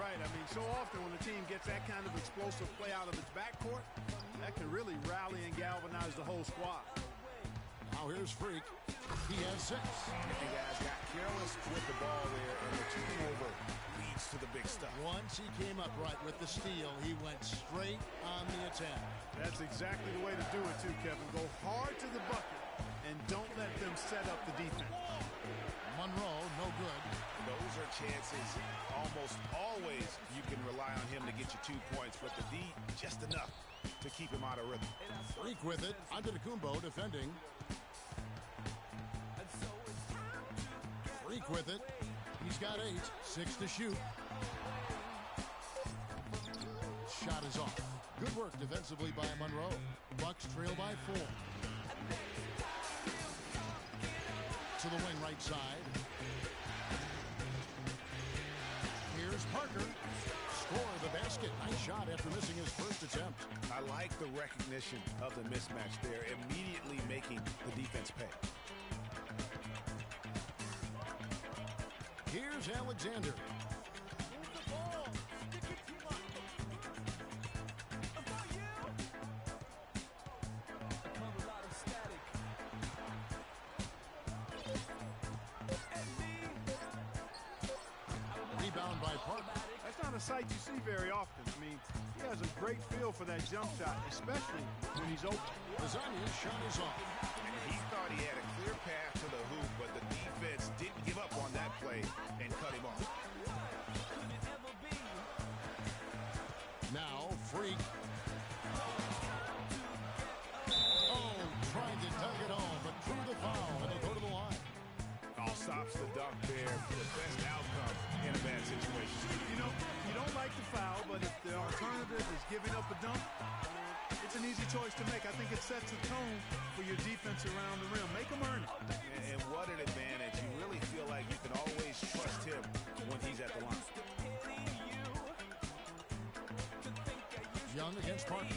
right. I mean, so often when a team gets that kind of explosive play out of its backcourt, that can really rally and galvanize the whole squad. Now here's Freak. He has 6. If you guys got careless with the ball there, and the turnover leads to the big stuff. Once he came up right with the steal, he went straight on the attack. That's exactly the way to do it, too, Kevin. Go hard to the bucket and don't let them set up the defense. Monroe, no good. Those are chances almost always you can rely on him to get you 2 points, but the D, just enough to keep him out of rhythm. Freak with it. Antetokounmpo defending. Freak with it. He's got 8. 6 to shoot. Shot is off. Good work defensively by Monroe. Bucks trail by 4. To the wing right side. Here's Parker. Score the basket. Nice shot after missing his first attempt. I like the recognition of the mismatch there, immediately making the defense pay. Here's Alexander. Rebound by Parker. That's not a sight you see very often. I mean, he has a great feel for that jump shot, especially when he's open. Lasagna's shot is off. And he thought he had a clear path to the hoop, but the defense didn't give up on that play and cut him off. Now, Freak. Oh, trying to tug it home, but through the foul, and they'll go to the line. All stops the dunk there for the best outcome in a bad situation. You know, you don't like the foul, but if the alternative is giving up a dunk, it's an easy choice to make. I think it sets a tone for your defense around the rim. Make them earn it. And what an advantage. You really feel like you can always trust him when he's at the line. Young against Parker.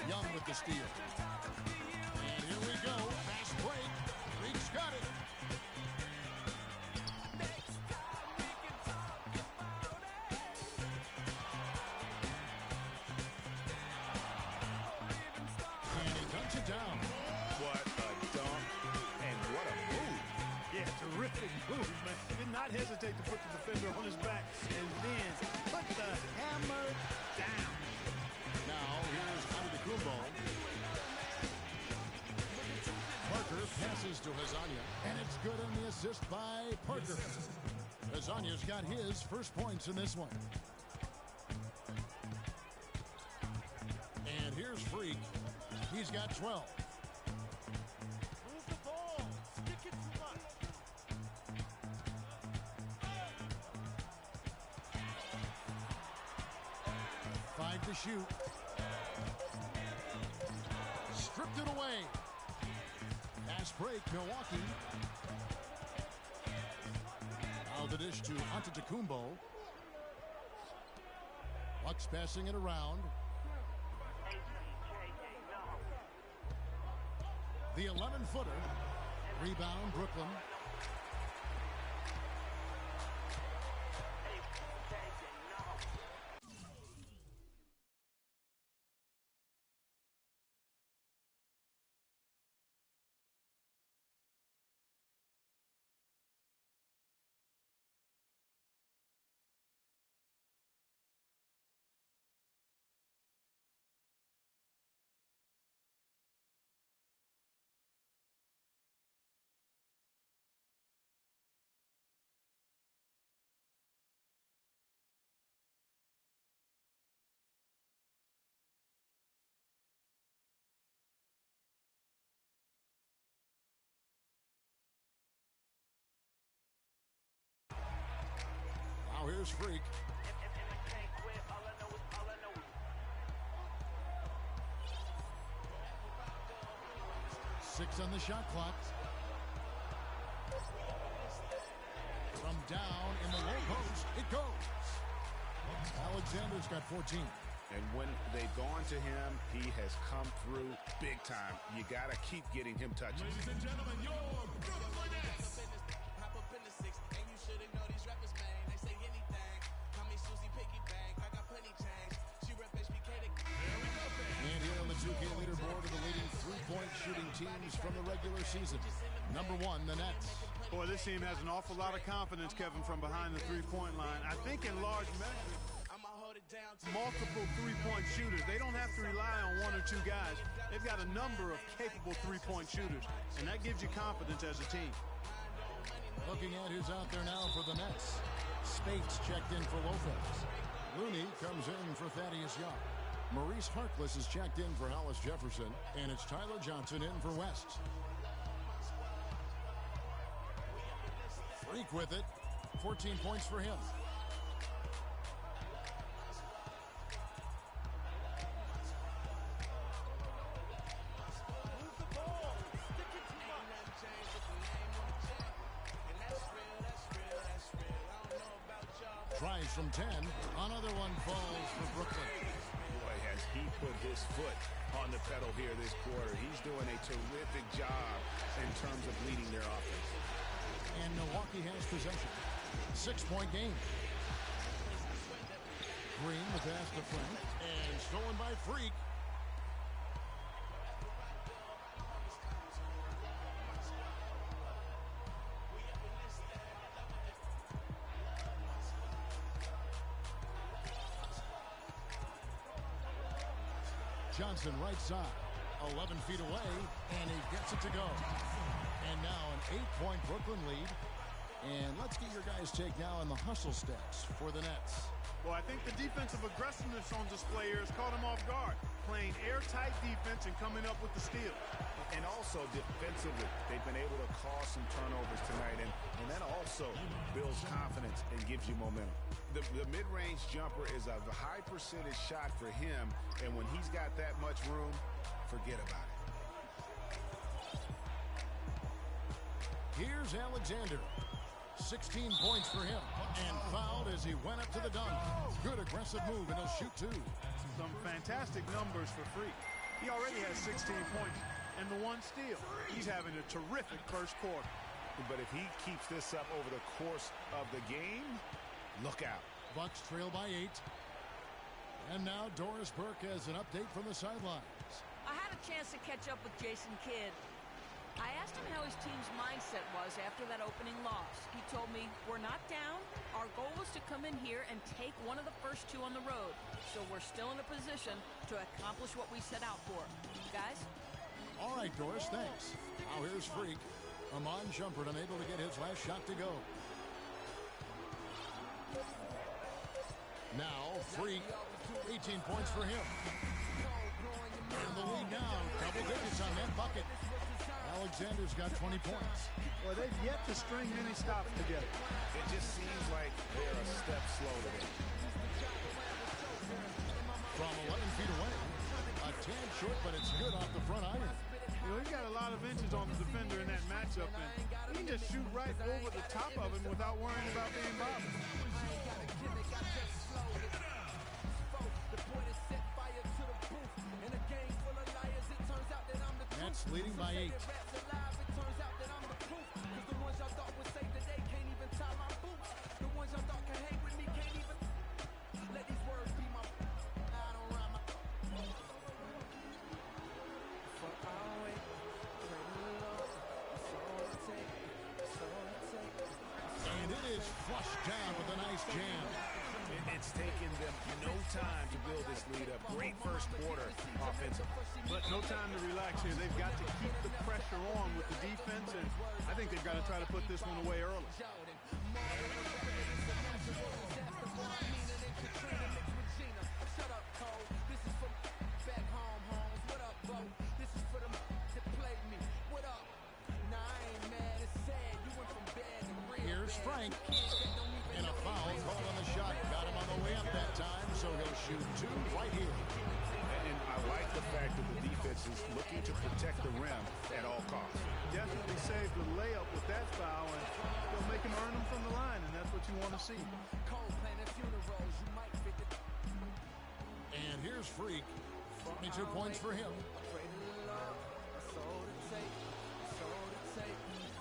Young with the steal. And here we go. Fast break. Freak's got it. And he dunks it down. What a dunk and what a move. Yeah, terrific move, man. Did not hesitate to put the defender on his back and then put the hammer down. Now, here's Antetokounmpo. Parker passes to Lasagna, and it's good on the assist by Parker. Lasagna's got his first points in this one. And here's Freak. He's got 12. Move the ball. Stick it to us. 5 to shoot. Stripped it away. Fast break, Milwaukee. Now the dish to Antetokounmpo. Bucks passing it around. The 11-footer. Rebound, Brooklyn. Now here's Freak. 6 on the shot clock. From down in the low post, it goes. Alexander's got 14. And when they've gone to him, he has come through big time. You got to keep getting him touches. Ladies and gentlemen, your Brooklyn Nets shooting teams from the regular season. Number 1, the Nets. Boy, this team has an awful lot of confidence, Kevin, from behind the three-point line. I think in large measure, multiple three-point shooters. They don't have to rely on one or two guys. They've got a number of capable three-point shooters, and that gives you confidence as a team. Looking at who's out there now for the Nets. Spates checked in for Lopez. Looney comes in for Thaddeus Young. Maurice Harkless is checked in for Hollis Jefferson, and it's Tyler Johnson in for West. Freak with it. 14 points for him. Tries from 10. Another one falls for Brooklyn. Boy, has he put his foot on the pedal here this quarter. He's doing a terrific job in terms of leading their offense. And Milwaukee has possession. 6-point game. Green the pass to Frank. And stolen by Freak. Johnson right side. 11 feet away. And he gets it to go. And now an 8-point Brooklyn lead. And let's get your guys' take now on the hustle stats for the Nets. Well, I think the defensive aggressiveness on display here has caught them off guard. Playing airtight defense and coming up with the steal. And also defensively, they've been able to cause some turnovers tonight. And that also builds confidence and gives you momentum. The mid-range jumper is a high percentage shot for him. And when he's got that much room, forget about it. Here's Alexander. 16 points for him. And fouled as he went up to the dunk. Good aggressive move, and he'll shoot 2. Some fantastic numbers for Freak. He already has 16 points and the 1 steal. He's having a terrific first quarter. But if he keeps this up over the course of the game, look out. Bucks trail by 8. And now Doris Burke has an update from the sidelines. I had a chance to catch up with Jason Kidd. I asked him how his team's mindset was after that opening loss. He told me, we're not down. Our goal was to come in here and take one of the first 2 on the road. So we're still in a position to accomplish what we set out for. Guys? All right, Doris, thanks. Now here's Freak. Amon Shumpert unable to get his last shot to go. Now Freak, 18 points for him. And the lead now, double digits on that bucket. Alexander's got 20 points. Well, they've yet to string many stops together. It just seems like they're a step slow today. From 11 feet away, a tad short, but it's good off the front iron. You know, he's got a lot of inches on the defender in that matchup, and he can just shoot right over the top of him without worrying about being bothered. Nets leading by 8. And it is flushed down with a nice jam. It's taken them no time to build this lead up. Great first quarter offensively. But no time to relax here. They've got to keep the pressure on with the defense, and I think they've got to try to put this one away early. Here's Frank. And a foul called on the shot. Got him on the way up that time, so he'll shoot 2 right here. And I like the fact that the defense is looking to protect the rim at all costs. Definitely saved the layup with that foul, and they'll make him earn them from the line, and that's what you want to see. And here's Freak. 22 points for him.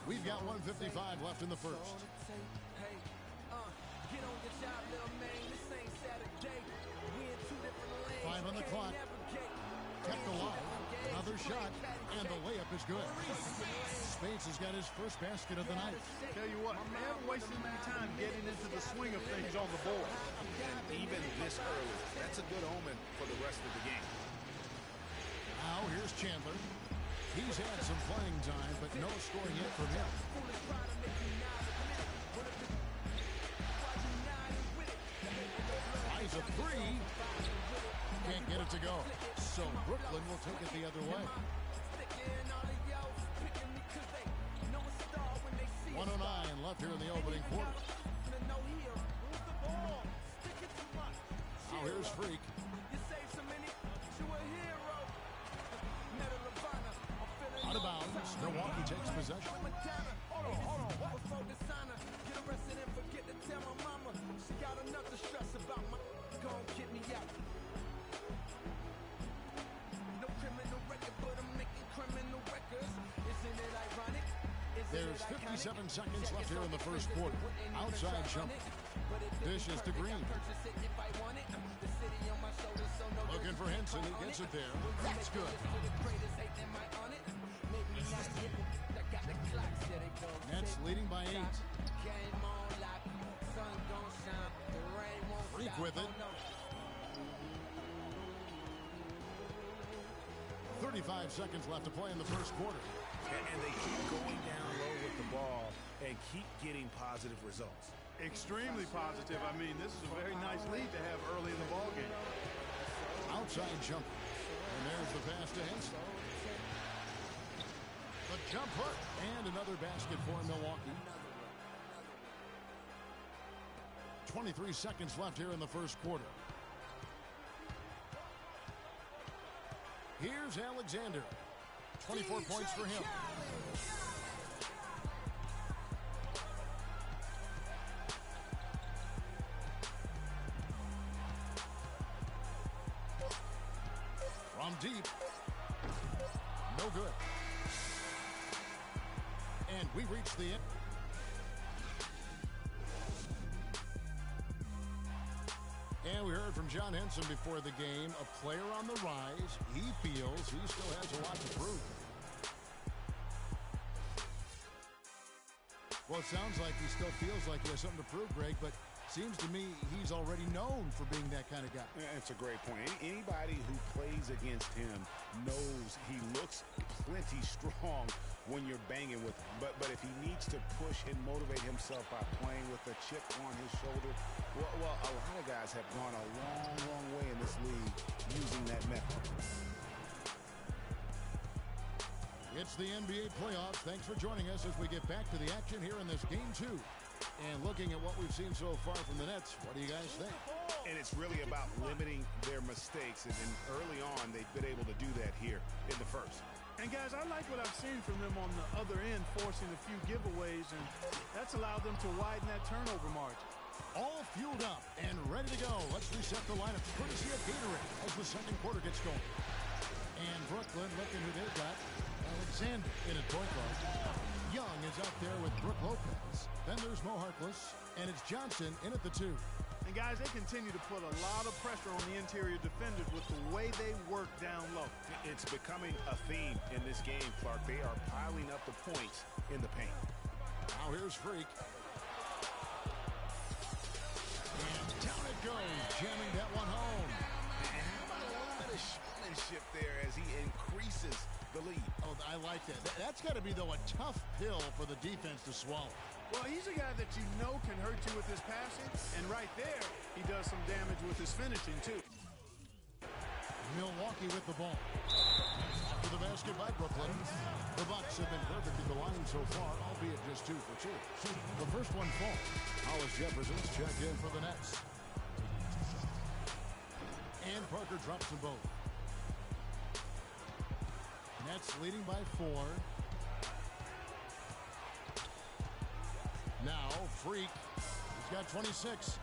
We've got 1:55 left in the first. 5 on the clock. Kept alive. Now Another shot, and the layup is good. Speights has got his first basket of the night. Tell you what, they haven't wasted any time getting into the swing of things on the board. Even this early, that's a good omen for the rest of the game. Now here's Chandler. He's had some playing time, but no scoring yet from him. Eyes a three. Can't get it to go. So Brooklyn will take it the other way. 1:09 left here in the opening quarter. Now here's Freak. Out of bounds. Milwaukee takes possession. There's 57 seconds left here in the first quarter. Outside jumper. Dish is to Green. Looking for Henson. He gets it there. That's good. Nets leading by 8. Freak with it. 35 seconds left to play in the first quarter. And they keep going down low with the ball and keep getting positive results. Extremely positive. I mean, this is a very nice lead to have early in the ball game. Outside jumper. And there's the pass to Henson. The jump hook. And another basket for Milwaukee. 23 seconds left here in the first quarter. Here's Alexander. 24 points for him. From deep. No good. And we reach the end. And we heard from John Henson before the game, a player on the rise. He feels he still has a lot to prove. Well, it sounds like he still feels like he has something to prove, Greg, but seems to me he's already known for being that kind of guy. It's a great point. Anybody who plays against him knows he looks plenty strong when you're banging with him. But if he needs to push and motivate himself by playing with a chip on his shoulder, well, a lot of guys have gone a long, long way in this league using that method. It's the NBA playoffs. Thanks for joining us as we get back to the action here in this Game 2. And looking at what we've seen so far from the Nets, what do you guys think? And it's really about limiting their mistakes. And early on, they've been able to do that here in the first. And, guys, I like what I've seen from them on the other end, forcing a few giveaways, and that's allowed them to widen that turnover margin. All fueled up and ready to go. Let's reset the lineup courtesy of Gatorade as the second quarter gets going. And Brooklyn looking who they've got. Alexander in at point guard. Young is out there with Brook Lopez. Then there's Mo Harkless, and it's Johnson in at the 2. And, guys, they continue to put a lot of pressure on the interior defenders with the way they work down low. It's becoming a theme in this game, Clark. They are piling up the points in the paint. Now here's Freak. And down it goes, jamming that one home. And how about a little bit of showmanship there as he increases the lead? Oh, I like that. That's got to be, though, a tough pill for the defense to swallow. Well, he's a guy that you know can hurt you with his passing, and right there, he does some damage with his finishing, too. Milwaukee with the ball. After the basket by Brooklyn. The Bucks have been perfect at the line so far, albeit just 2 for 2. The first one falls. Hollis Jefferson's checked in for the Nets. And Parker drops them both. Nets leading by 4. Now, Freak. He's got 26.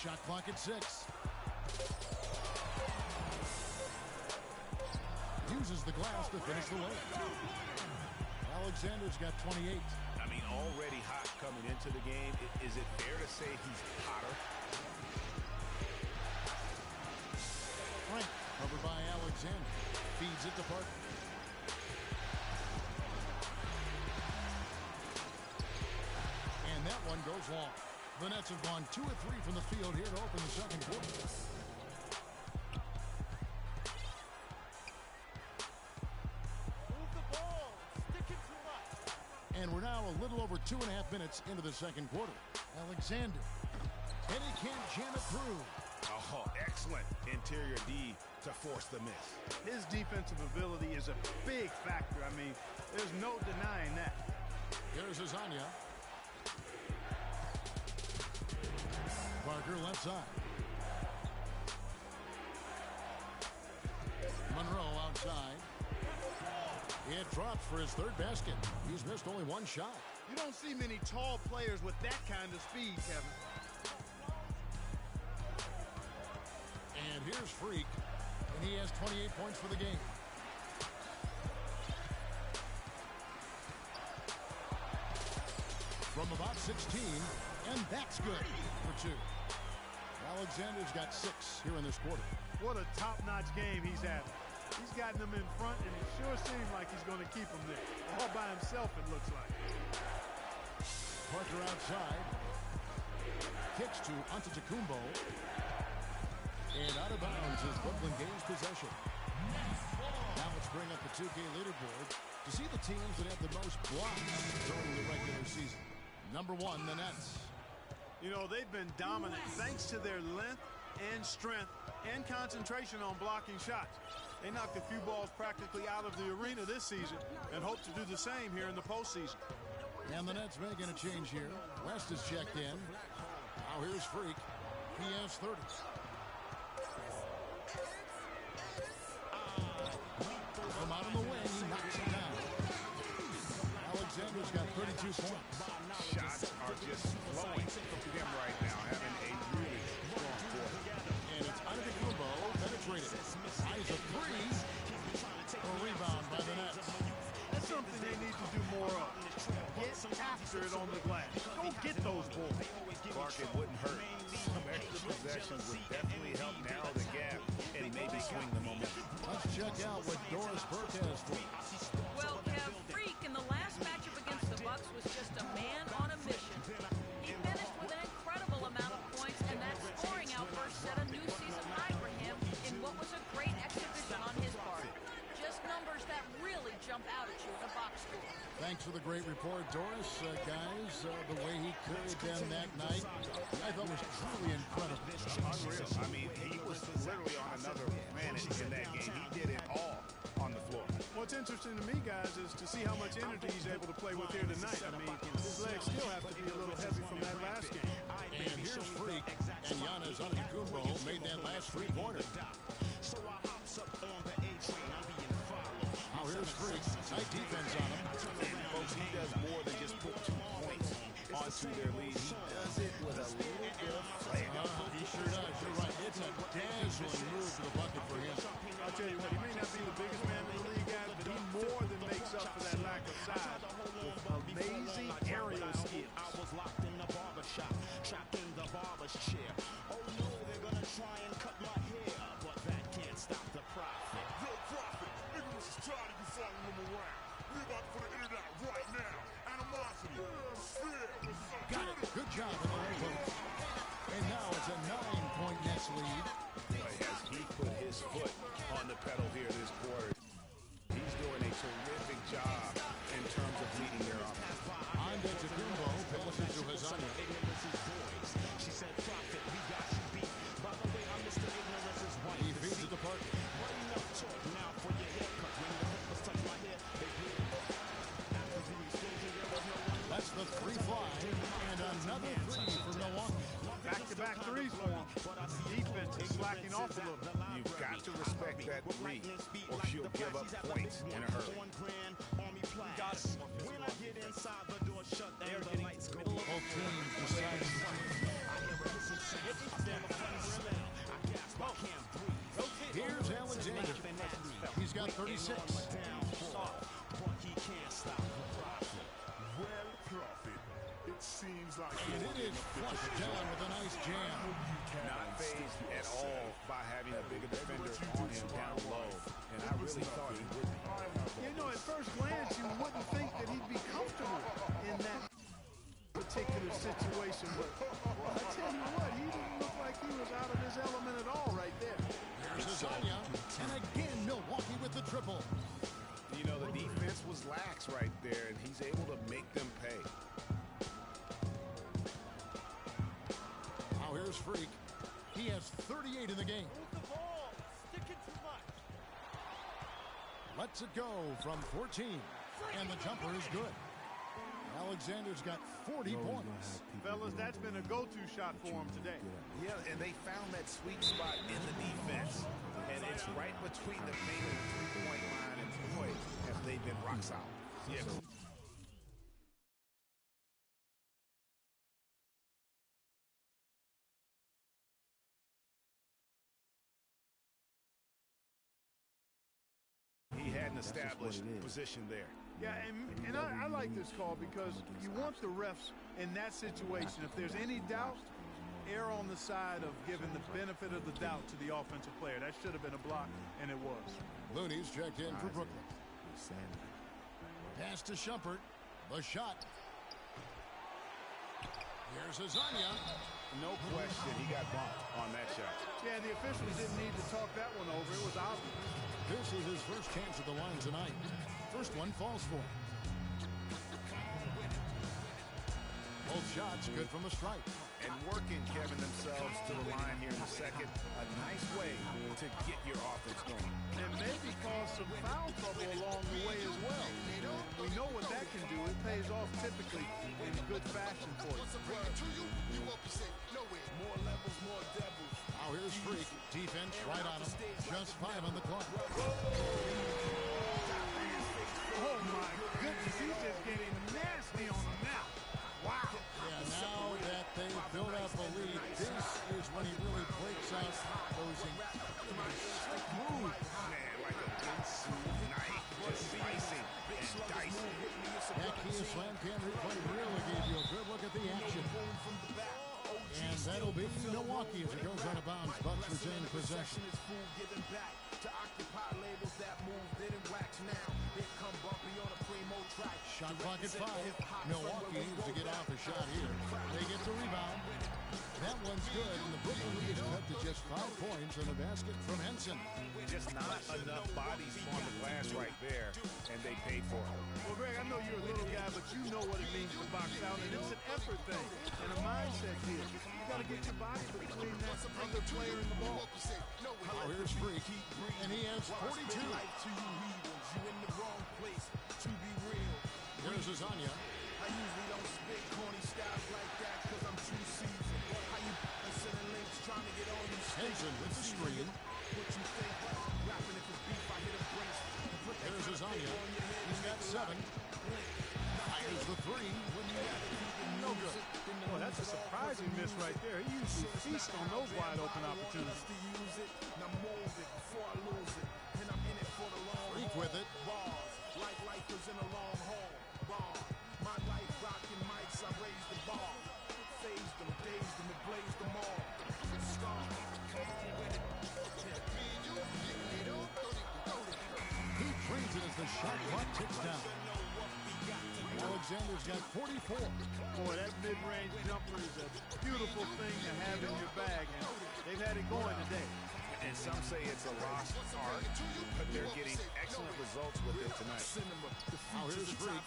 Shot clock at 6. Uses the glass to finish the layup. Alexander's got 28. I mean, already hot coming into the game. Is it fair to say he's hotter? Frank, covered by Alexander. Feeds it to Parker. And that one goes long. The Nets have gone 2 of 3 from the field here to open the second quarter. Move the ball. Sticking too much. And we're now a little over 2.5 minutes into the second quarter. Alexander. And he can't jam it through. Oh, excellent interior D to force the miss. His defensive ability is a big factor. I mean, there's no denying that. Here's Azania. Parker left side. Monroe outside. It drops for his third basket. He's missed only one shot. You don't see many tall players with that kind of speed, Kevin. And here's Freak, and he has 28 points for the game. From about 16, and that's good for 2. Alexander's got 6 here in this quarter. What a top-notch game he's having. He's gotten them in front, and it sure seems like he's going to keep them there. All by himself, it looks like. Parker outside. Kicks to Antetokounmpo. And out of bounds is Brooklyn gains possession. Now let's bring up the 2K leaderboard to see the teams that have the most blocks during the regular season. Number 1, the Nets. You know, they've been dominant thanks to their length and strength and concentration on blocking shots. They knocked a few balls practically out of the arena this season and hope to do the same here in the postseason. And the Nets making a change here. West is checked in. Now here's Freak. He has 30. From out of the wing, he knocks it down. Alexander's got 32 points. Shots are just flowing to him right now, having a really strong quarter. And it's Antetokounmpo penetrated. Eyes a 3. A rebound by the Nets. That's something they need to do more of. Get after it on the glass. Go get those balls. Clark, it wouldn't hurt. Some extra possessions would definitely help narrow the gap and maybe swing the momentum. Let's check out what Doris Burke has for us. Well, Kev, Freak in the last matchup against the Bucks was just a man on a mission. He finished with an incredible amount of points, and that scoring outburst set a new season high for him in what was a great exhibition on his part. Just numbers that really jump out at you in a box score. Thanks for the great report, Doris. Guys, the way he carried them that night, I thought was truly incredible. Unreal. I mean, he was literally on another planet in that game. He did it all on the floor. What's interesting to me, guys, is to see how much energy he's able to play with here tonight. I mean, his legs still have to be a little heavy from that last game. And here's Freak, and Giannis Antetokounmpo made that last 3-pointer. Now here's Freak, tight defense on him. Folks, he does more than just put 2 points onto their lead. He does it with a little bit of flair. He sure does. You're right. It's a dazzling move to the bucket for him. I'll tell you what, he may not be the biggest man in the league, guys, but he more than makes up for that lack of size with amazing aerial skills. I was locked in the barbershop, trapped in the barber's chair. Oh no, they're gonna try and cut my hair, but that can't stop the profit. Yo, Prophet, nigga was just tired of you following him around. We about to put an end out right now. Animosity. Fear. Got it. Good job in the lane, folks. And now it's a 9-point Nets lead. As he put his foot on the pedal here this quarter, he's doing a terrific job in terms of leading their offense. Antetokounmpo passes to Hazania. She said, Prophet, we got you beat. By the way, I'm Mr. Ignorance is white. He feeds it to Parker. But enough talk now for your haircut. When the peppers touch my hair, they bleed. After the explosion, there was no one. That's the 3 fly, and another 3 for Milwaukee. Back-to-back threes for him. Defense is slacking off a little. You've got to respect that 3, or she'll give up points in a hurry. When I get inside, the door shut and the lights go. Both teams deciding to Here's Alexander. He's got 36. But he can't stop the profit. Well, Prophet. seems like And it is flushed down with a nice jam. Not phased at all by having a bigger defender on him down low. And I really thought he would be. You know, at first glance, you wouldn't think that he'd be comfortable in that particular situation. But I tell you what, he didn't look like he was out of his element at all right there. Here's Azania. And again, Milwaukee with the triple. You know, the defense was lax right there, and he's able to make them pay. Now here's Freak. He has 38 in the game. Move the ball. Sticking too much. Lets it go from 14. And the jumper is good. Alexander's got 40 points. Fellas, that's been a go-to shot for him today. Yeah, and they found that sweet spot in the defense. And it's right between the paint and the three-point line. And boy, have they been rock solid. Yeah. He had an established position there. Yeah, and I like this call because you want the refs in that situation. If there's any doubt, err on the side of giving the benefit of the doubt to the offensive player. That should have been a block, and it was. Looney's checked in for Brooklyn. Pass to Shumpert. The shot. Here's Azania. No question, he got bumped on that shot. Yeah, the officials didn't need to talk that one over. It was obvious. This is his first chance at the line tonight. First one falls for him. Both shots good from the stripe. And working, Kevin, themselves to the line here in the second. A nice way to get your offense going. And maybe cause some foul trouble along the way as well. We know what that can do. It pays off typically in good fashion for you. More levels, more devils. Now here's Freak. Defense right on him. Just 5 on the clock. Oh, my goodness. He's just getting nasty on them now. Wow. Yeah, now that they've built up a lead, this is when he really breaks out those slick moves. Man, like a good smooth knife, just slicing and dicing. That Kia Slam Cam replay really gave you a good look at the action. And that'll be Milwaukee as it goes out of bounds. Bucks retain possession. Shot clock at 5. Milwaukee needs to get off a shot here. They get the rebound. That one's good, and the Brooklyn lead is cut to just 5 points on the basket from Henson. Just not enough bodies on the glass right there, and they paid for it. Well, Greg, I know you're a little guy, but you know what it means to box out, and it's an effort thing and a mindset deal. You got to get your body between that other player and the ball. Now here's Freak, and he has 42. There's Azania. I usually don't spit corny styles like that because I'm too seasoned. How you sending links trying to get on you? Henson with the screen. What you think? Rapping if it's beef, I hit a brace. There's Azania. He's got 7. Fires the 3. No good. Boy, that's a surprising miss right there. He usually feasts on those wide open opportunities. Now mold it before I lose it. And I'm in it for the long Freak with it. bars. Like lifers in a long haul. Bar. My life rocking mics, I raised the bar. Phased them, dazed them, and blazed them all. Star. He drains it as the shot clock ticks down. Alexander's got 44. Boy, that mid-range jumper is a beautiful thing to have in your bag, and they've had it going today. And some say it's a lost art, but they're getting excellent results with it tonight. Now here's Freak.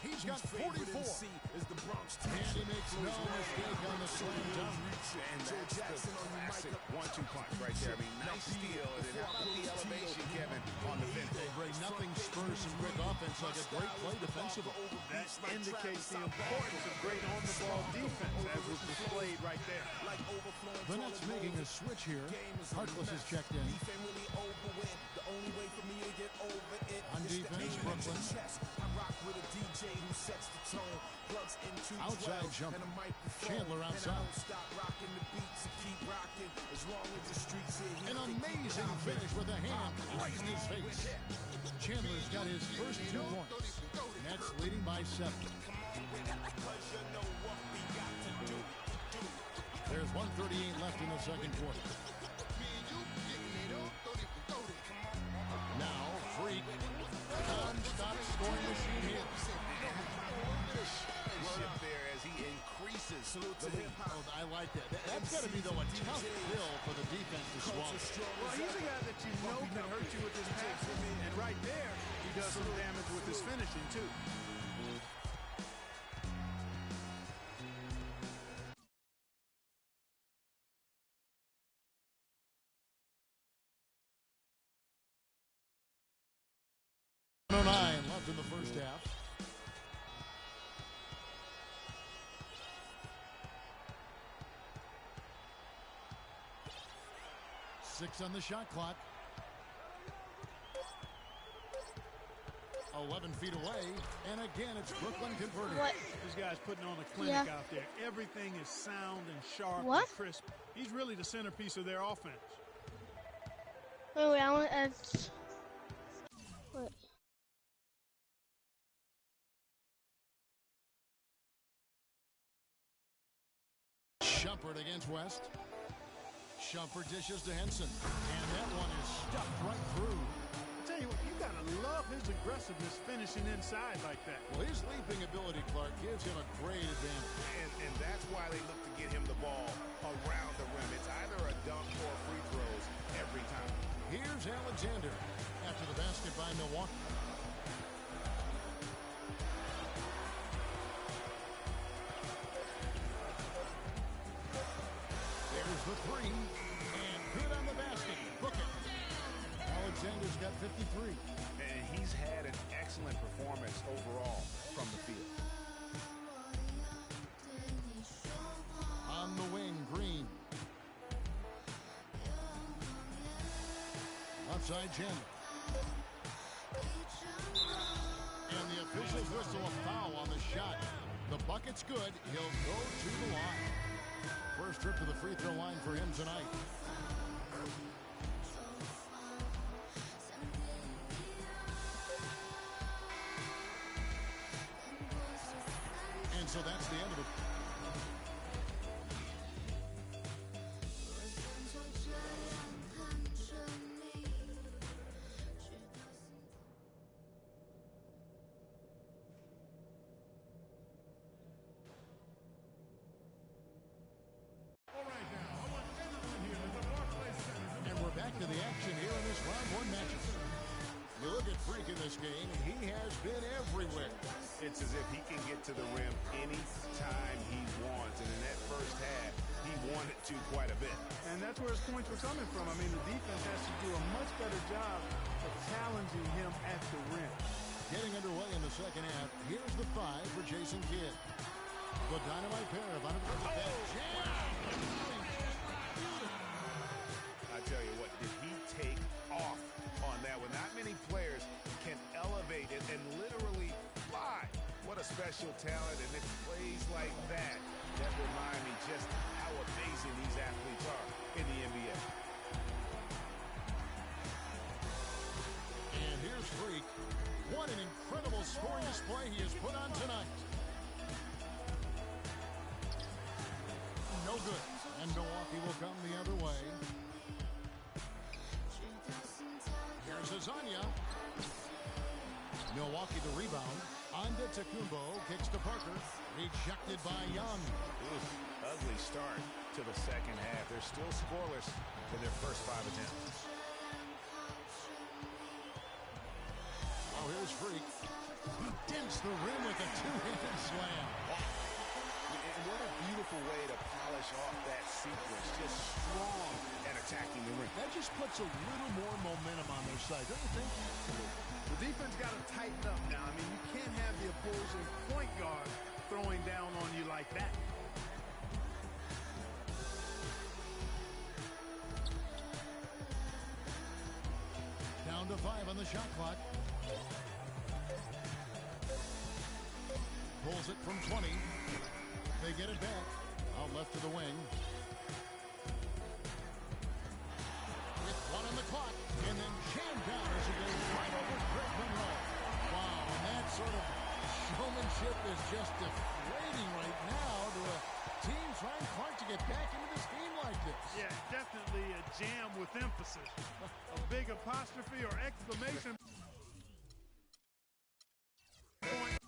He's got 44. And he makes no mistake on the slam dunk. And that's the classic 1-2 punch right there. I mean, nice steal. And how about the elevation, Kevin, on the finish? Nothing spurs some quick offense like a great play defensively. That indicates the importance of great on-the-ball defense, as was displayed right there. The Nets making a switch here. Harkless is checked in. On defense, Brooklyn. Outside jump. Chandler outside. An amazing finish with a hand right in his face. Chandler's got his first 2 points. Nets leading by 7. There's 1:38 left in the second quarter. Now, Freak. Non-stop scoring machine here. There as he increases the lead. Oh, I like that. That's got to be, though, a tough pill for the defense to swallow. Well, he's a guy that you know can hurt you with his passing, and right there, he does some damage with his finishing, too. Left in the first half. Six on the shot clock. 11 feet away, and again it's Brooklyn converting. What? This guy's putting on a clinic out there. Everything is sound and sharp and crisp. He's really the centerpiece of their offense. Wait, I want to add... Wait. Shumpert against West. Shumpert dishes to Henson. And that one is stuffed right through. I tell you what, you got to love his aggressiveness finishing inside like that. Well, his leaping ability, Clark, gives him a great advantage. And that's why they look to get him the ball around the rim. It's either a dunk or free throws every time. Here's Alexander after the basket by Milwaukee. There's the three, and good on the basket. Book it. Alexander's got 53. And he's had an excellent performance overall from the field. On the wing, Green. Outside Chandler. And the officials whistle a foul on the shot. The bucket's good. He'll go to the line. First trip to the free throw line for him tonight. And so that's the end of it. To the action here in this round one matchup. You look at Freak in this game, and he has been everywhere. It's as if he can get to the rim any time he wants. And in that first half, he wanted to quite a bit. And that's where his points were coming from. I mean, the defense has to do a much better job of challenging him at the rim. Getting underway in the second half, here's the five for Jason Kidd. The dynamite pair of under the I tell you what, did he take off on that one? Not many players can elevate it and literally fly. What a special talent, and it's plays like that that remind me just how amazing these athletes are in the NBA. And here's Freak. What an incredible scoring display he has put on tonight. No good. And Milwaukee will come the other way. Here's Azania. Milwaukee the rebound. Antetokounmpo kicks to Parker. Rejected by Young. Ooh, ugly start to the second half. They're still scoreless in their first 5 attempts. Oh, here's Freak. He dents the rim with a two-handed slam. And what a beautiful way to polish off that sequence. Just strong and attacking the rim. That just puts a little more momentum on their side, don't you think? The defense got to tighten up now. I mean, you can't have the opposing point guard throwing down on you like that. Down to 5 on the shot clock. Pulls it from 20. They get it back. Out left to the wing. With 1 on the clock. And then jammed down as he goes right over Greg Monroe. Wow, and that sort of showmanship is just deflating right now to a team trying hard to get back into this game like this. Yeah, definitely a jam with emphasis. A big apostrophe or exclamation point.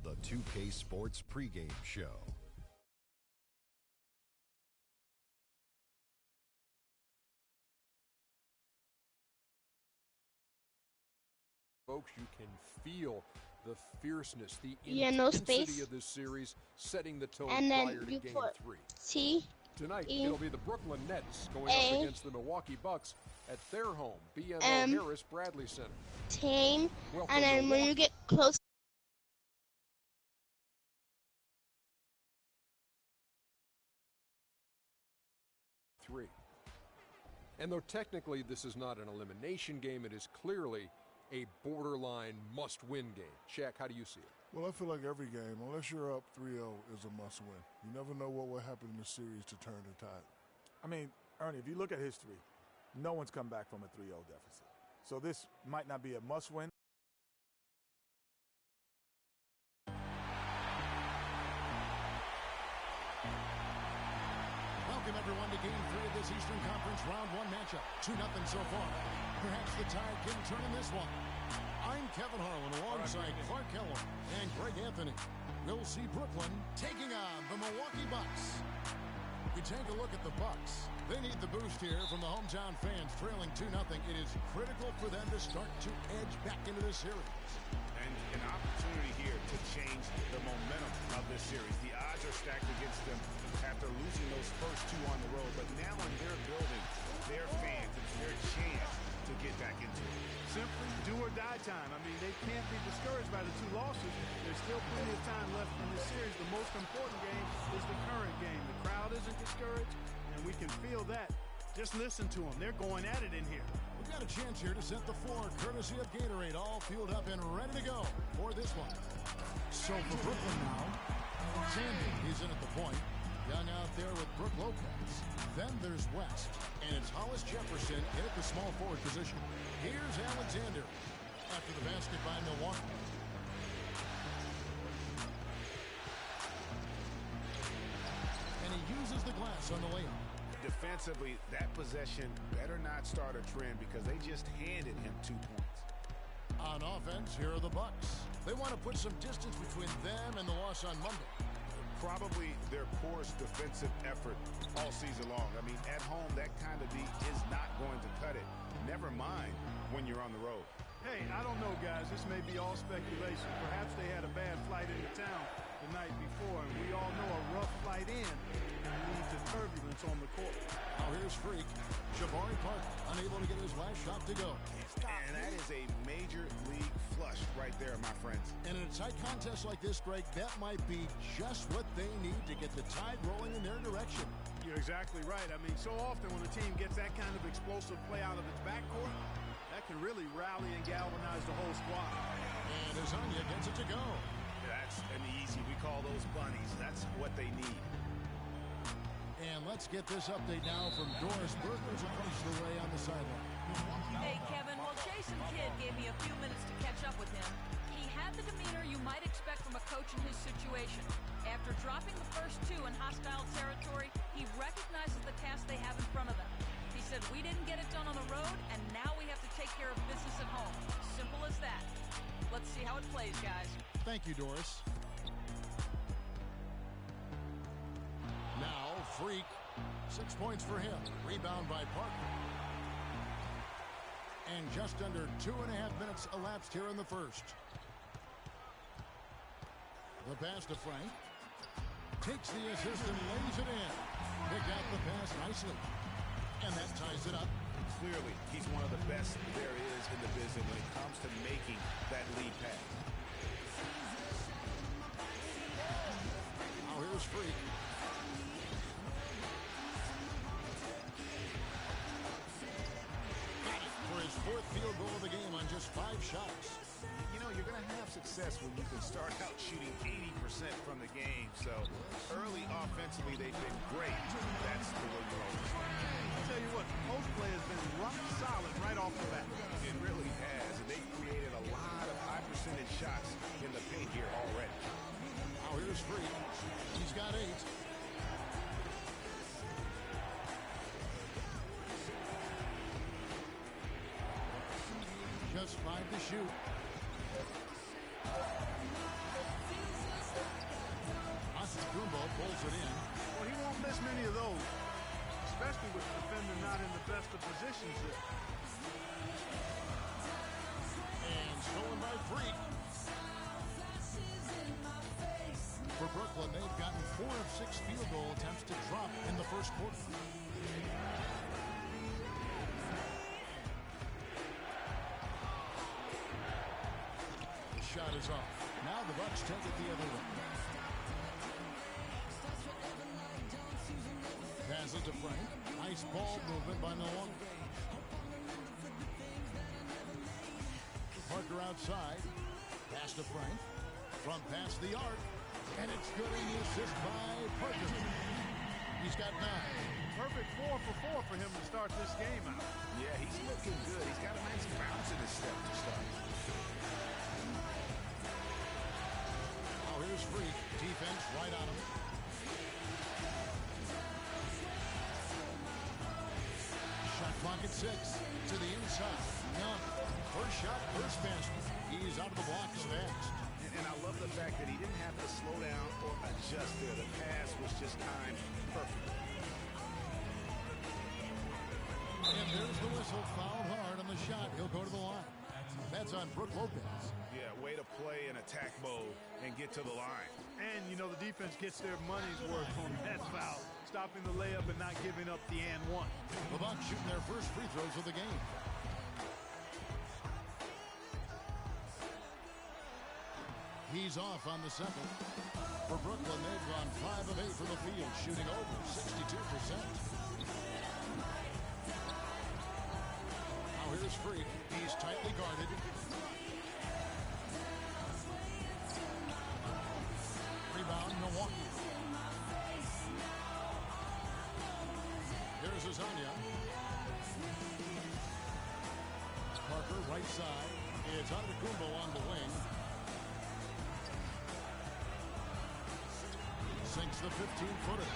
The 2K Sports pregame show. Folks, you can feel the fierceness, the no intensity space. of this series, setting the tone And then prior to you Game put 3. T, Tonight, E, it'll be the Brooklyn Nets going A, up against the Milwaukee Bucks at their home, BMO M, Harris Bradley Center. tame, Welcome and then when Milwaukee. you get close. And though technically this is not an elimination game, it is clearly a borderline must-win game. Shaq, how do you see it? Well, I feel like every game, unless you're up 3-0, is a must-win. You never know what will happen in the series to turn the tide. I mean, Ernie, if you look at history, no one's come back from a 3-0 deficit. So this might not be a must-win. Welcome, everyone, to Game 3 of this Eastern Conference Round 1 matchup. 2-0 so far. Perhaps the tide can turn in this one. I'm Kevin Harlan alongside Clark Kellum and Greg Anthony. We'll see Brooklyn taking on the Milwaukee Bucks. We take a look at the Bucks. They need the boost here from the hometown fans, trailing 2-0. It is critical for them to start to edge back into this series. And an opportunity here to change the momentum of this series. The odds are stacked against them after losing those first two on the road. But now in their building, their fans, it's their chance to get back into it. Simply do or die time. I mean, they can't be discouraged by the two losses. There's still plenty of time left in this series. The most important game is the current game. The crowd isn't discouraged, and we can feel that. Just listen to them. They're going at it in here. We've got a chance here to set the floor, courtesy of Gatorade, all fueled up and ready to go for this one. So for Brooklyn now, Sandy is in at the point. Young out there with Brook Lopez. Then there's West, and it's Hollis Jefferson in at the small forward position. Here's Alexander after the basket by Milwaukee. And he uses the glass on the layup. Defensively, that possession better not start a trend because they just handed him 2 points. On offense, here are the Bucks. They want to put some distance between them and the loss on Monday. Probably their poorest defensive effort all season long. I mean, at home, that kind of beat is not going to cut it. Never mind when you're on the road. Hey, I don't know, guys. This may be all speculation. Perhaps they had a bad flight into town the night before, and we all know a rough flight in can lead to turbulence on the court. Now here's Freak. Jabari Parker unable to get his last shot to go. And that is a major league flush right there, my friends. And in a tight contest like this, Greg, that might be just what they need to get the tide rolling in their direction. You're exactly right. I mean, so often when a team gets that kind of explosive play out of its backcourt, that can really rally and galvanize the whole squad. And Azania gets it to go. That's an easy. We call those bunnies. That's what they need. And let's get this update now from Doris Burgers across the way on the sideline. Hey, Kevin. Well, Jason Kidd gave me a few minutes to catch up with him. He had the demeanor you might expect from a coach in his situation. After dropping the first two in hostile territory, he recognizes the task they have in front of them. He said, we didn't get it done on the road, and now we have to take care of business at home. Simple as that. Let's see how it plays, guys. Thank you, Doris. Now, Freak. 6 points for him. Rebound by Parker. And just under 2.5 minutes elapsed here in the first. The pass to Frank. Takes the assist and lays it in. Pick out the pass nicely. And that ties it up. Clearly, he's one of the best there is in the business when it comes to making that lead pass. Now here's Freak. Got it for his fourth field goal of the game on just 5 shots. You know, you're going to have success when you can start out shooting 80% from the game. So early offensively, they've been great. That's the way you always play. I'll tell you what, post play has been rock solid right off the bat. It really has, and they've created a lot of high percentage shots in the paint here already. Now here's Freak. He's got 8. Just 5 to shoot. Kumbo pulls it in. Well, he won't miss many of those, especially with the defender not in the best of positions there. And stolen by Freak. For Brooklyn, they've gotten 4 of 6 field goal attempts to drop in the first quarter. Shot is off. Now the Bucks take it the other way. Pass it to Frank. Nice ball movement by Milwaukee. Parker outside. Pass to Frank. From past the arc. And it's good in the assist by Parker. He's got 9. Perfect 4 for 4 for him to start this game out. Yeah, he's looking good. He's got a nice bounce in his step to start. Now here's Freak. Defense right on him. Shot clock at 6. To the inside. Young. First shot, first basket. He's out of the blocks fast. And I love the fact that he didn't have to slow down or adjust there. The pass was just timed perfectly. And there's the whistle. Fouled hard on the shot. He'll go to the line. That's on Brook Lopez. Yeah, way to play in attack mode and get to the line. And, you know, the defense gets their money's worth on that foul. Stopping the layup and not giving up the and one. The Bucks shooting their first free throws of the game. He's off on the second. For Brooklyn, they've gone 5 of 8 from the field, shooting over 62%. Now here's Freak. He's tightly guarded. Rebound, Milwaukee. Here's Azania. Parker, right side. It's Antetokounmpo on the wing. Sinks the 15-footer.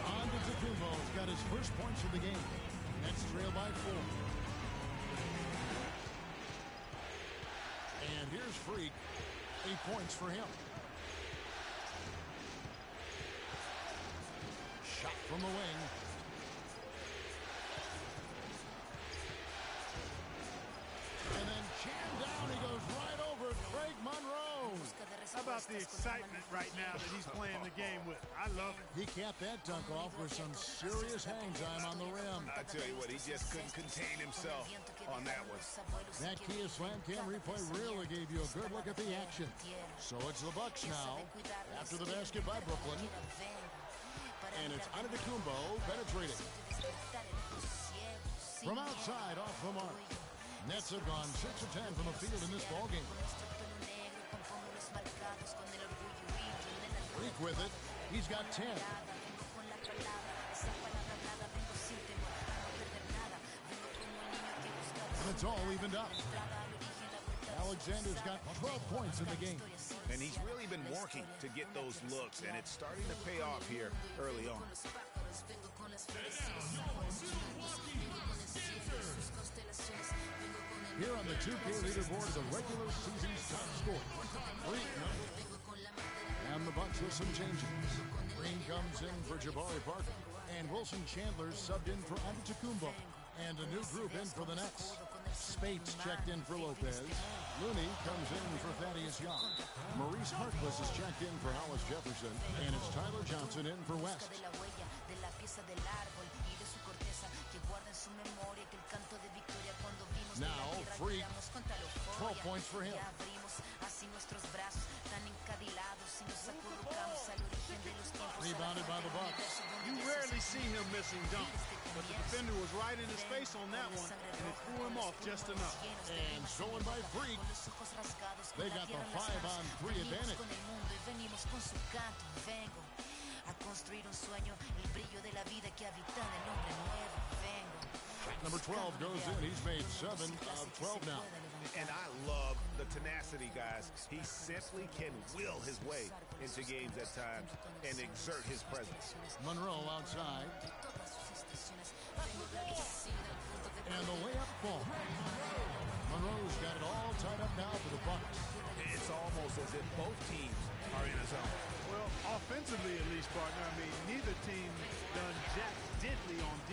Antetokounmpo's got his first points of the game. Nets trail by 4. And here's Freak. 8 points for him. Shot from the wing. And then jammed down. He goes right over Craig Monroe. How about the excitement right now that he's playing the game with? I love it. He capped that dunk off with some serious hang time on the rim. I tell you what, he just couldn't contain himself on that one. That Kia Slam Cam replay really gave you a good look at the action. So it's the Bucks now. After the basket by Brooklyn. And it's Antetokounmpo penetrating. From outside, off the mark. Nets have gone 6 of 10 from the field in this ballgame. Freak with it. He's got 10. And it's all evened up. Alexander's got 12 points in the game. And he's really been working to get those looks, and it's starting to pay off here early on. Here on the 2K leaderboard, the regular season's top scorer. Freak number. And the Bucks with some changes. Green comes in for Jabari Parker. And Wilson Chandler subbed in for Antetokounmpo. And a new group in for the Nets. Spates checked in for Lopez. Looney comes in for Thaddeus Young. Maurice Harkless is checked in for Hollis Jefferson. And it's Tyler Johnson in for West. Now, Freak, 12 points for him. Rebounded by the Bucks. You rarely see him missing dunks, but the defender was right in his face on that one, and it threw him off just enough. And stolen by Freak. They got the 5-on-3 advantage. Number 12 goes in. He's made 7 of 12 now. And I love the tenacity, guys. He simply can will his way into games at times and exert his presence. Monroe outside. And the layup ball. Monroe's got it all tied up now for the Bucks. It's almost as if both teams are in a zone. Well, offensively at least, partner. I mean, neither team done jack diddly on D.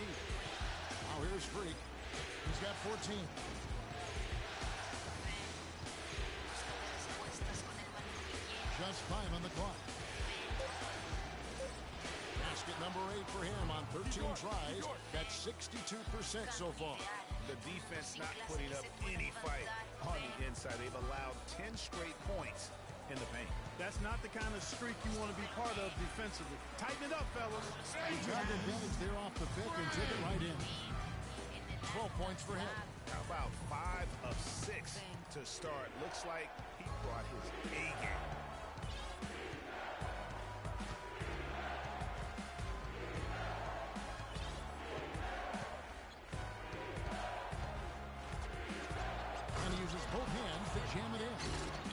Now here's Freak. He's got 14. Just 5 on the clock. Basket number 8 for him on 13 tries. That's 62% so far. The defense not putting up any fight on the inside. They've allowed 10 straight points in the paint. That's not the kind of streak you want to be part of defensively. Tighten it up, fellas. He took advantage there off the pick and took it right in. 12 points for him. How about 5 of 6 to start? Looks like he brought his A game. And he uses both hands to jam it in.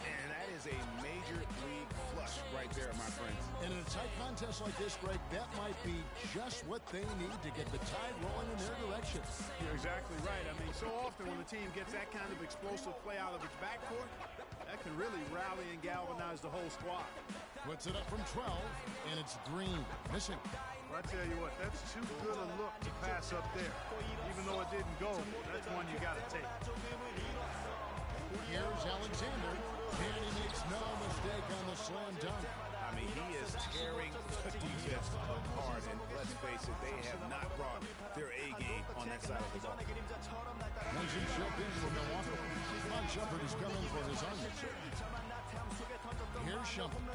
And that is a major league flush right there, my friends. And in a tight contest like this, Greg, that might be just what they need to get the tide rolling in their direction. You're exactly right. I mean, so often when the team gets that kind of explosive play out of its backcourt, that can really rally and galvanize the whole squad. Puts it up from 12, and it's Green. Missing. Well, I tell you what, that's too good a look to pass up there. Even though it didn't go, that's one you got to take. Here's Alexander, and he makes no mistake on the slam dunk. I mean, he is tearing the defense apart, and let's face it, they have not brought their A game on that side of the ball. Munson shoved in for Milwaukee. Von Shumpert is coming for his own. Here's Shumpert.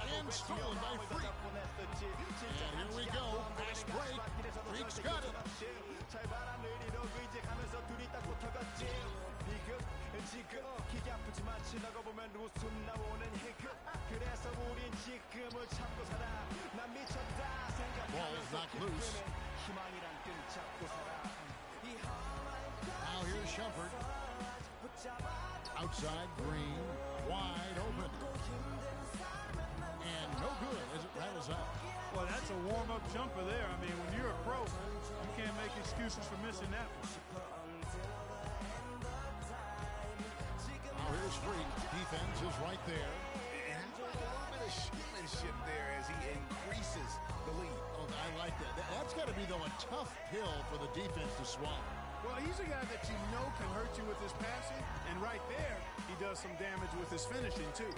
And stolen by Freak. And here we go. Fast break. Freak's got it. Ball's knocked loose. Now here's Shumpert. Outside, Green, wide open. And no good as it rattles out. Well, that's a warm-up jumper there. I mean, when you're a pro, you can't make excuses for missing that one. Now here's Freak. Defense is right there. And a little bit of shipmanship there as he increases the lead. Oh, I like that. That's got to be, though, a tough pill for the defense to swallow. Well, he's a guy that you know can hurt you with his passing, and right there, he does some damage with his finishing, too.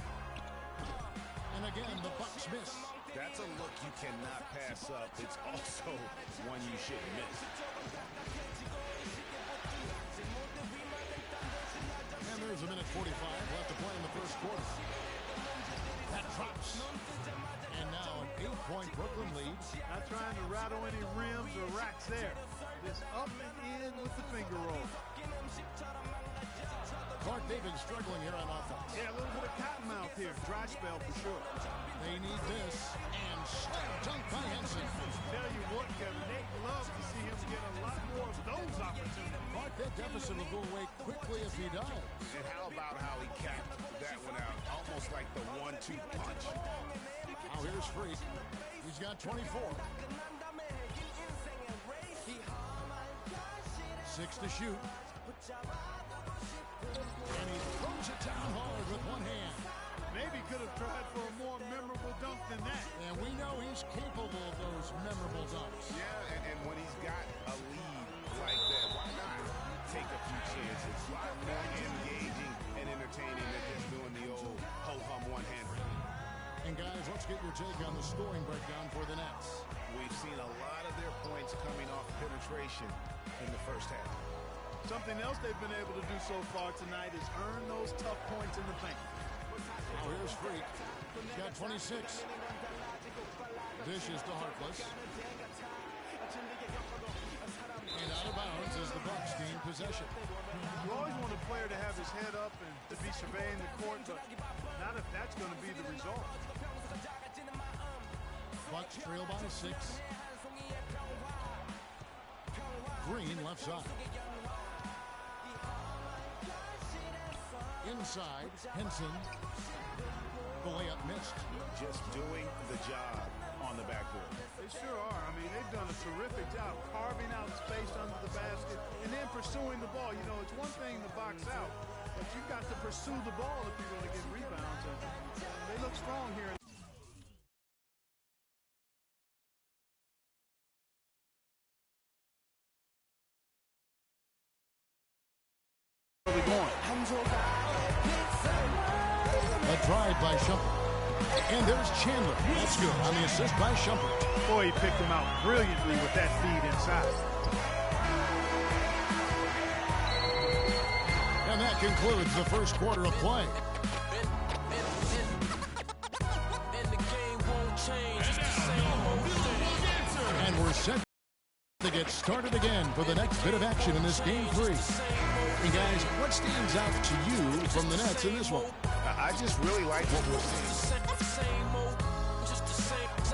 And again, the Bucks miss. That's a look you cannot pass up. It's also one you shouldn't miss. And there's a minute 45 left to play in the first quarter. That drops. And now an 8-point Brooklyn lead. Not trying to rattle any rims or racks there. Just up and in with the finger roll. Clark, they've been struggling here on offense. Yeah, a little bit of cottonmouth here. Dry spell for sure. They need this. And slam dunk by Henson. Tell you what, Kevin, they'd love to see him get a lot more of those opportunities. Clark, that deficit will go away quickly if he does. And how about how he capped that one out? Almost like the 1-2 punch. Now here's Freak. He's got 24. 6 to shoot. And he throws it down hard with one hand. Maybe could have tried for a more memorable dunk than that. And we know he's capable of those memorable dunks. Yeah, and when he's got a lead like that, why not take a few chances? A lot more engaging and entertaining than just doing the old ho-hum one-hander. And guys, let's get your take on the scoring breakdown for the Nets. We've seen a lot of their points coming off penetration in the first half. Something else they've been able to do so far tonight is earn those tough points in the paint. Now here's Freak. He's got 26. Dishes to Harkless. And out of bounds is the Bucks team possession. You always want a player to have his head up and to be surveying the court, but not if that's going to be the result. Bucks trail by 6. Green left side. Inside, Henson. The layup missed. Just doing the job on the backboard. They sure are. I mean, they've done a terrific job carving out space under the basket and then pursuing the ball. You know, it's one thing to box out, but you've got to pursue the ball if you're going to get rebounds. And they look strong here. A drive by Shumpert. And there's Chandler. That's good on the assist by Shumpert. Boy, he picked him out brilliantly with that feed inside. And that concludes the first quarter of play. And we're set to get started again for the next bit of action in this game 3. And guys, what stands out to you from the Nets in this one? I just really like what we're seeing.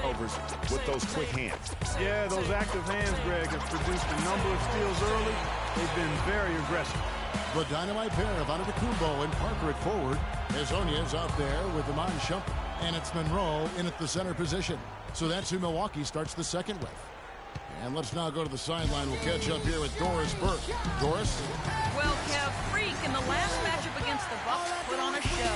Overs with those quick hands. Yeah, those active hands, Greg, have produced a number of steals early. They've been very aggressive. The dynamite pair of Antetokounmpo and Parker at forward. Hezonja's out there with Iman Shumpert. And it's Monroe in at the center position. So that's who Milwaukee starts the second with. And let's now go to the sideline. We'll catch up here with Doris Burke. Doris? Well, Kev, Freak in the last matchup against the Bucks put on a show.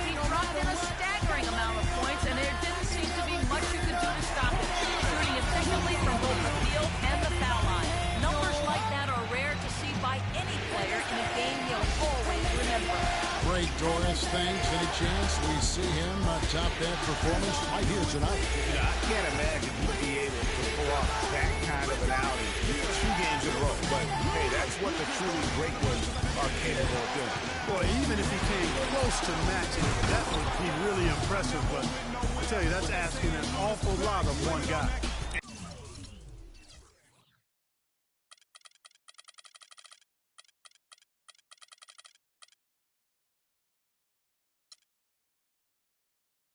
He dropped in a staggering amount of points, and there didn't seem to be much you could do to stop it, shooting efficiently from both the field and the foul line. Numbers like that are rare to see by any player in a game he'll always remember. Great, Doris. Thanks. Any chance we see him top that performance right here tonight? You know, I can't imagine he'd be able to pull off that kind of an outing 2 games in a row. But, hey, that's what the truly great ones are capable of doing. Boy, even if he came close to matching it, that would be really impressive. But I tell you, that's asking an awful lot of one guy.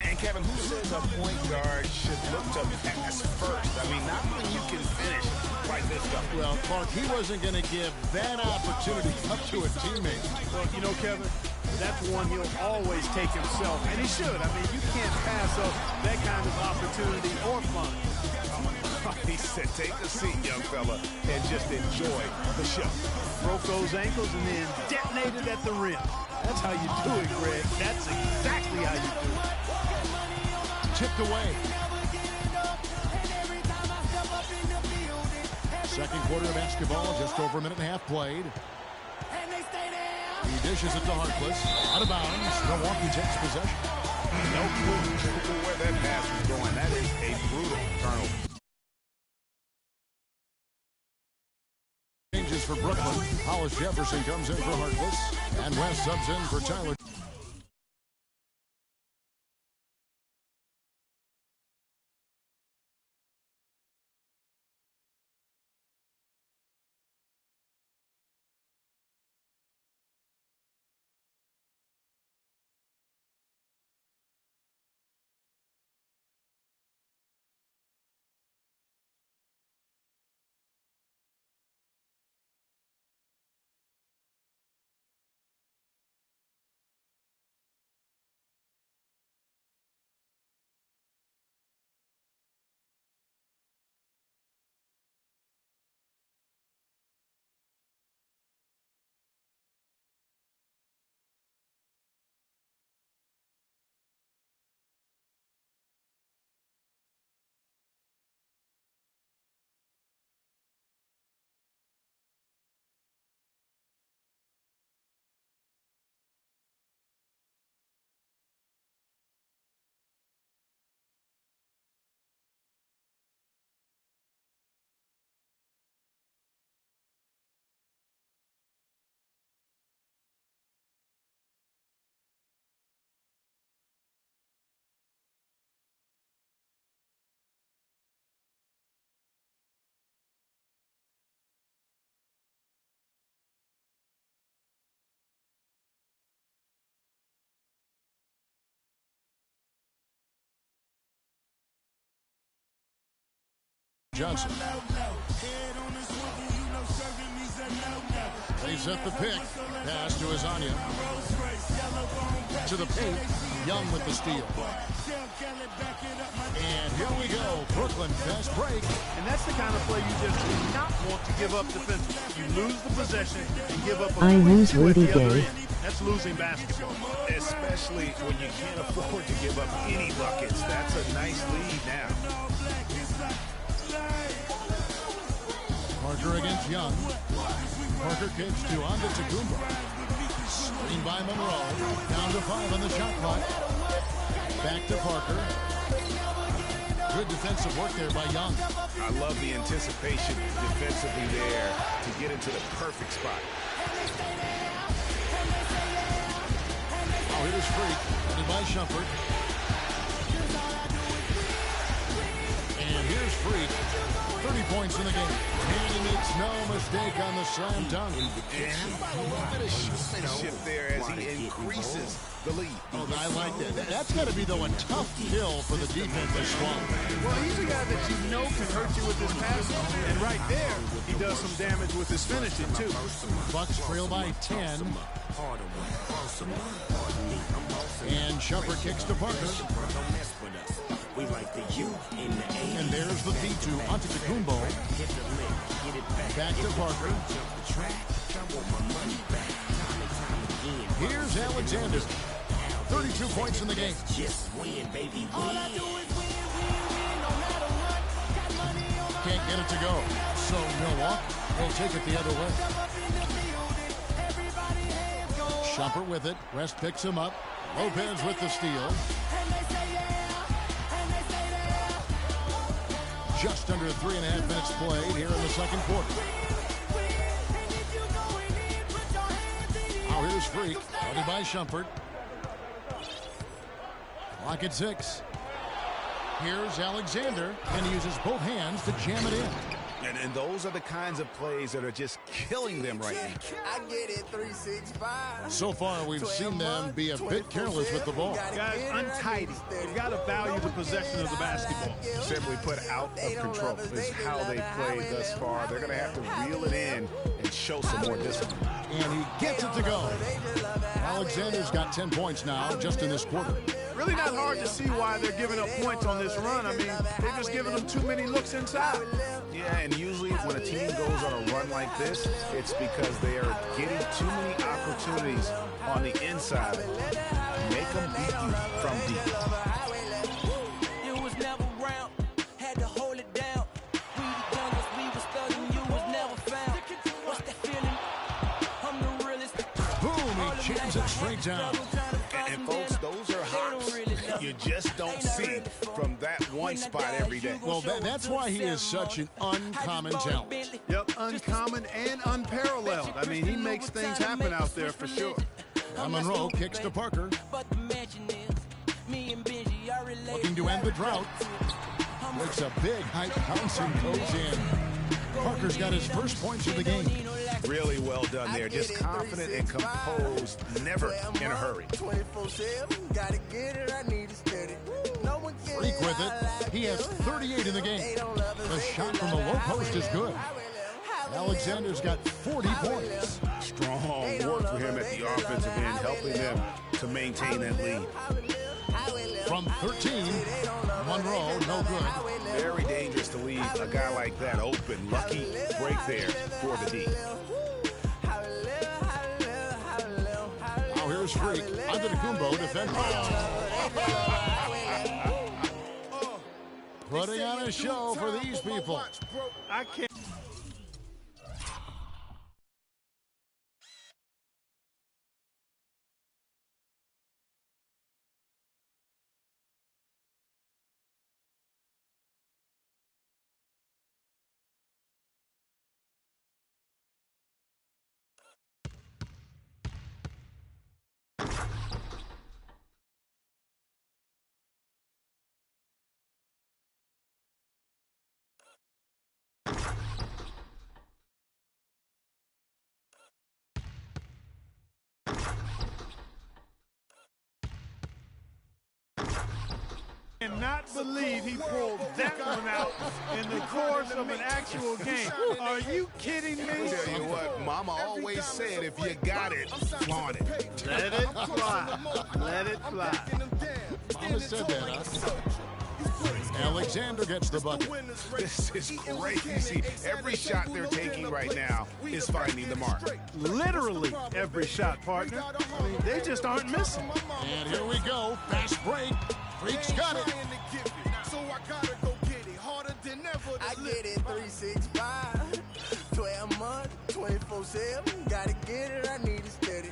And Kevin, who says a point guard should look to pass first? I mean, not when you can finish like this stuff. Well, Clark, he wasn't going to give that opportunity up to a teammate. Well, you know, Kevin, that's one he'll always take himself, and he should. I mean, you can't pass up that kind of opportunity or fun. He said, take a seat, young fella, and just enjoy the show. Broke those ankles and then detonated at the rim. That's how you do it, Greg. That's exactly how you do it. Tipped away. Second quarter of basketball, just over a minute and a half played. He dishes it to Harkless. Out of bounds. Milwaukee takes possession. No clue where that pass was going. That is a brutal turnover. Changes for Brooklyn. Hollis Jefferson comes in for Harkless. And West subs in for Tyler. Johnson. They set the pick. Pass to Azania. To the paint. Young with the steal. And here we go. Brooklyn fast break. And that's the kind of play you just do not want to give up defensively. You lose the possession and give up a I lose quick two Rudy at the other Gay. end. That's losing basketball. Especially when you can't afford to give up any buckets. That's a nice lead now. Parker against Young. Parker kicks to Antetokounmpo. Screen by Monroe. Down to 5 on the shot clock. Back to Parker. Good defensive work there by Young. I love the anticipation defensively there to get into the perfect spot. Oh, here's Freak. Headed by Shumpert. And here's Freak. 30 points in the game. And he makes no mistake on the slam dunk. And a little bit of showmanship there as he increases the lead. Oh, I like that. That's got to be, though, a tough kill for the defense to swallow. Well, he's a guy that you know can hurt you with his passing. And right there, he does some damage with his finishing, too. Bucks trail by 10. And Shumpert kicks to Parker. And there's the feed to Antetokounmpo. Back to Parker. Here's Alexander. 32 points in the game. Can't get it to go. So Milwaukee will take it the other way. Shumpert with it. West picks him up. Lopez with the steal. Just under 3.5 minutes played here in the second quarter. Now here's Freak. Guarded by Shumpert. Clock at 6. Here's Alexander. And he uses both hands to jam it in. And those are the kinds of plays that are just killing them right now. I get it, 365. So far, we've seen them be a bit careless with the ball. Guys, untidy. You've got to value the possession of the basketball. Simply put, out of control is how they played thus far. They're going to have to reel it in and show some more discipline. And he gets it to go. Alexander's got 10 points now just in this quarter. Really not hard to see why they're giving up points on this run. I mean, they're just giving them too many looks inside. Yeah, and usually when a team goes on a run like this, it's because they are getting too many opportunities on the inside. Make them beat you from deep. You was never round, had to hold it down. We the youngest, we was thugging, you was never found. What's that feeling? I'm the realest. Boom, he jams it straight down. And folks, those are hops you just don't see from that one spot every day. Well, that's why he is such an uncommon talent. Yep, uncommon and unparalleled. I mean, he makes things happen out there for sure. Now Monroe kicks to Parker. Looking to end the drought. Makes a big height bounce and goes in. Parker's got his first points of the game. Really well done there. Just confident and composed, never in a hurry. Freak with it. He has 38 in the game. The shot from the low post is good. Alexander's got 40 points. Strong work for him at the offensive end, helping them to maintain that lead. From 13, Monroe, no good. Very dangerous to leave a guy like that open. Lucky break there for the D. Now here's Freak. Antetokounmpo defending. Putting on a show for these people. I can't. believe he pulled that one out in the course of an actual game. Are you kidding me? I tell you what, Mama always said, if you got it, flaunt it. Let it fly. Let it fly. Mama said that, huh? Alexander gets the bucket. This is crazy. Every shot they're taking right now is finding the mark. Literally every shot, partner. I mean, they just aren't missing. And here we go. Fast break. Freak's got it. I get it 365, 12 months, 24/7. Gotta get it, I need it steady.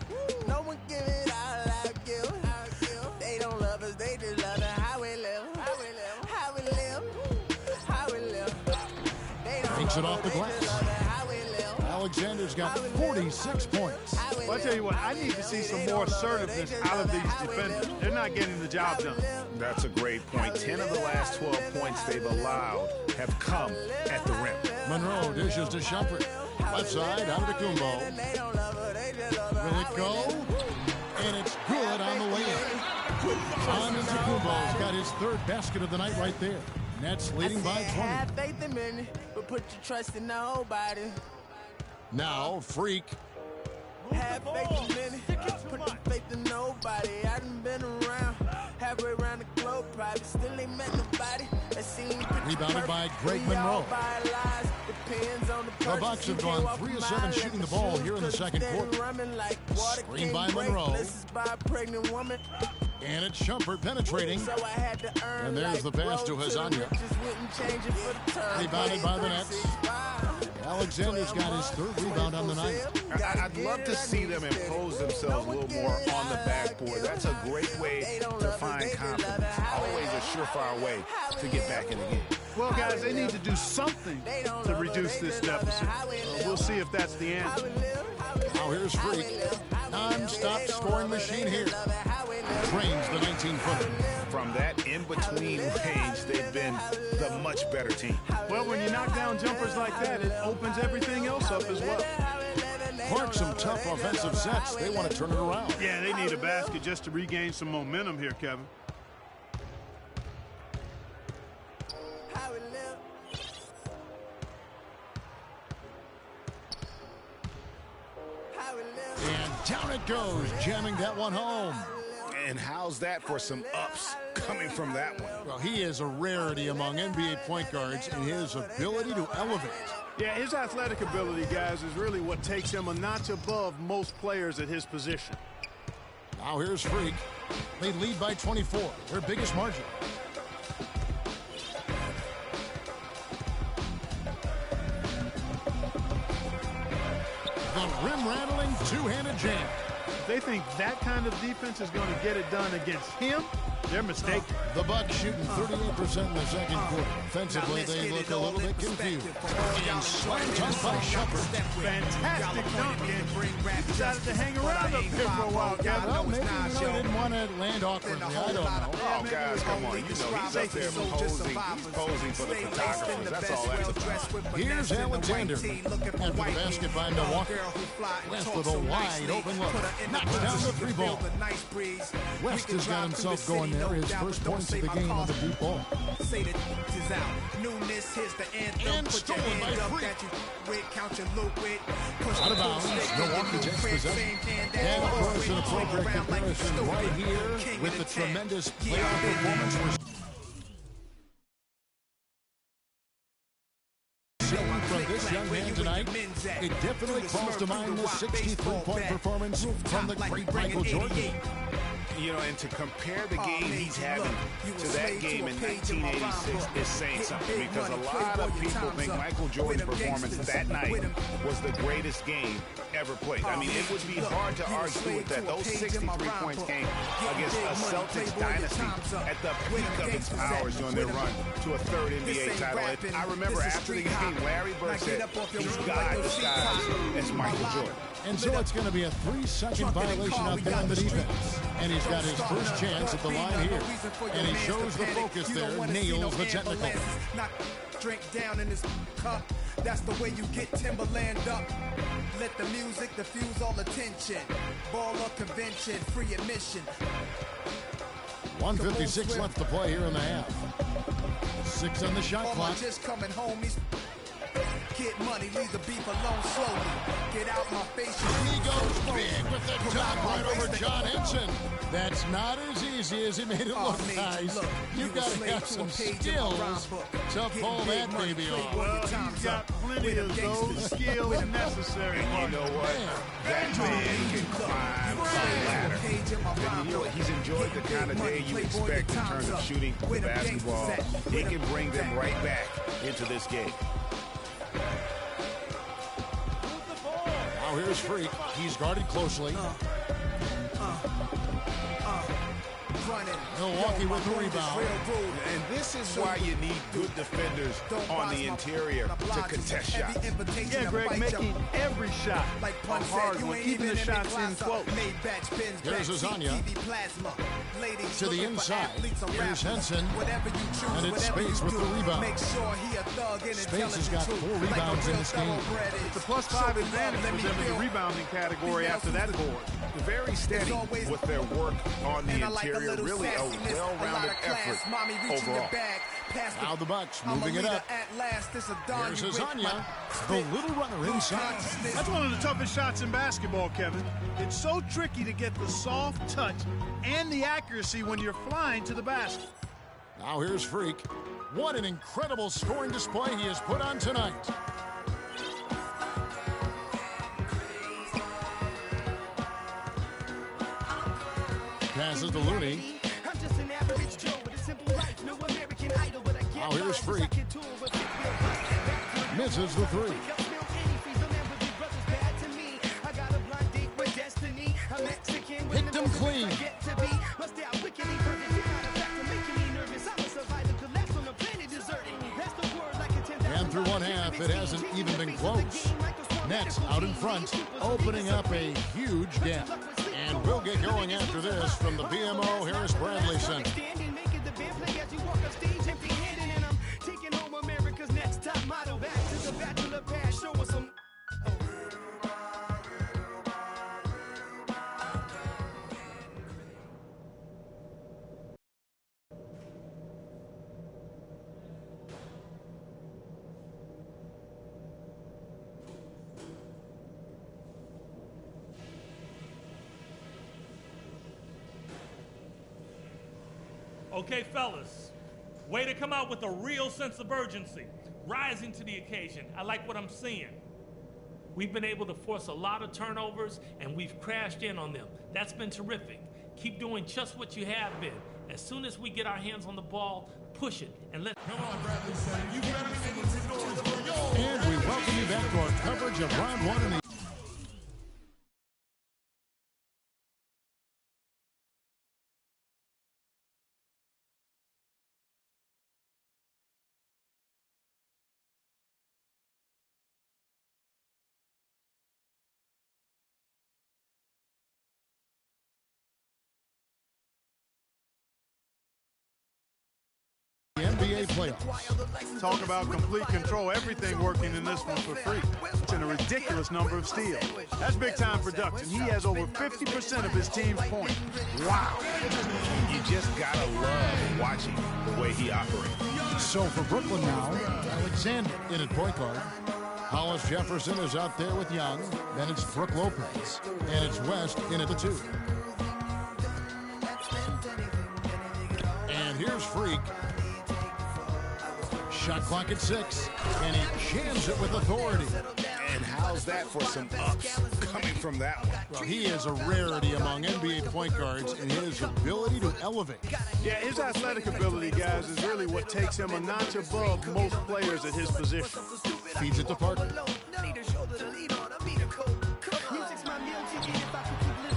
No one give it all I give. They don't love us, they just love it how we live. How we live. How we live. Takes it off the glass. Alexander's got 46 points. Well, I tell you what, I need to see some more assertiveness out of these defenders. They're not getting the job done. That's a great point. 10 of the last 12 points they've allowed have come at the rim. Monroe dishes to Shumpert. Left side, out of the Kumbo. Will it go? And it's good on the layup. Antetokounmpo's got his third basket of the night right there. Nets leading by 20. Have faith in me, but put your trust in nobody. Now, Freak. Have faith in me, put your faith in nobody. I done been around, halfway around the globe, probably still ain't met nobody. Rebounded by Greg Monroe. The Bucks have gone 3 of 7 shooting the ball here in the second quarter. Screen by Monroe. And it's Shumpert penetrating. And there's the pass to Hazanya. Rebounded by the Nets. Alexander's got his third rebound on the night. I'd love to see them impose themselves a little more on the backboard. That's a great way to find confidence. Always a surefire way to get back in the game. Well, guys, they need to do something to reduce this deficit. We'll see if that's the answer. Now here's Freak. Non-stop scoring machine here. Trains the 19-footer. From that in-between range, they've been the much better team. Well, when you knock down jumpers like that, it opens everything else up as well. Clark, some tough offensive sets. They want to turn it around. Yeah, they need a basket just to regain some momentum here, Kevin. And down it goes, jamming that one home. And how's that for some ups coming from that one? Well, he is a rarity among NBA point guards in his ability to elevate. Yeah, his athletic ability, guys, is really what takes him a notch above most players at his position. Now here's Freak. They lead by 24, their biggest margin. The rim-rattling two-handed jam. If they think that kind of defense is going to get it done against him, they're mistaken. The Bucks shooting 38% in the second quarter. Offensively, they look a little bit confused. And slammed dunk by Shumpert. Fantastic dunk. He decided to hang around up here for a while, Kevin. Well, maybe he didn't want to land awkwardly. I don't know. Oh, guys, come on. You know, he's up there posing. He's posing for the photographers. That's all that's about. Here's Alexander. After the basket by Milwaukee. West with a wide open look. Knocks down the three ball. West has got himself going there. His first points of the game on the deep ball. And stolen by Freak. Out of bounds. Milwaukee takes possession. And of course, an appropriate comparison right here with the tremendous playoff performance we're seeing from this young man tonight. It definitely calls to mind the 63-point performance from the great Michael Jordan. You know, and to compare the game he's having to that game in 1986 is saying something, because a lot of people think Michael Jordan's performance that night was the greatest game ever played. I mean, it would be hard to argue with that. Those 63 points came against a Celtics dynasty at the peak of its powers during their run to a third NBA title. And I remember after the game, Larry Bird said, he's God disguised as Michael Jordan. And so it's going to be a 3-second violation out there on the defense. And he's got his first chance at the line here. And he shows the focus there, nails the technical. Drink down in his cup. That's the way you get Timberland up. Let the music diffuse all attention. Ball or convention, free admission. 1:56 left to play here in the half. 6 on the shot clock. Just coming home. Get money, leave the beef alone slowly. Get out my face. And he goes big with the top right over John Henson. That's not as easy as he made it look, guys. You've got to have some skills to pull that baby off. Well, he's got plenty of those skills necessary. And you know what? That man can climb the ladder. And you know what? He's enjoyed the kind of day you expect in terms of shooting the basketball. He can bring them right back into this game. Now here's Freak. He's guarded closely. Milwaukee with the rebound. And this is why you need good defenders on the interior to contest shots. Yeah, Greg, making every shot a hard one, even the shots in close. Here's Azania. To the inside. Here's Henson. And it's Spates with the rebound. Spates has got 4 rebounds in this game. It's a +5 advantage for them in the rebounding category after that board. Very steady with their work on the interior. Really a well-rounded effort overall. Now the Bucks moving it up. Here's Azania, the little runner inside. That's one of the toughest shots in basketball, Kevin. It's so tricky to get the soft touch and the accuracy when you're flying to the basket. Now here's Freak. What an incredible scoring display he has put on tonight. Passes to Looney. Now here's Freak. Misses the 3. Picked him clean. And through one half, it hasn't even been close. Nets out in front, opening up a huge gap. And we'll get going after this from the BMO Harris Bradley Center. Okay, fellas, way to come out with a real sense of urgency, rising to the occasion. I like what I'm seeing. We've been able to force a lot of turnovers, and we've crashed in on them. That's been terrific. Keep doing just what you have been. As soon as we get our hands on the ball, push it, and let... Come on, Bradley Center. You better see what you're doing for yours. And we welcome you back to our coverage of round 1 in the... NBA playoffs. Talk about complete control. Everything working in this one for free. It's in a ridiculous number of steals. That's big-time production. He has over 50% of his team's points. Wow. You just gotta love watching the way he operates. So for Brooklyn now, Alexander in at point guard. Hollis Jefferson is out there with Young. Then it's Brook Lopez. And it's West in at the 2. And here's Freak. Shot clock at 6, and he jams it with authority. And how's that for some ups coming from that one? Well, he is a rarity among NBA point guards in his ability to elevate. Yeah, his athletic ability, guys, is really what takes him a notch above most players at his position. Feeds it to Parker.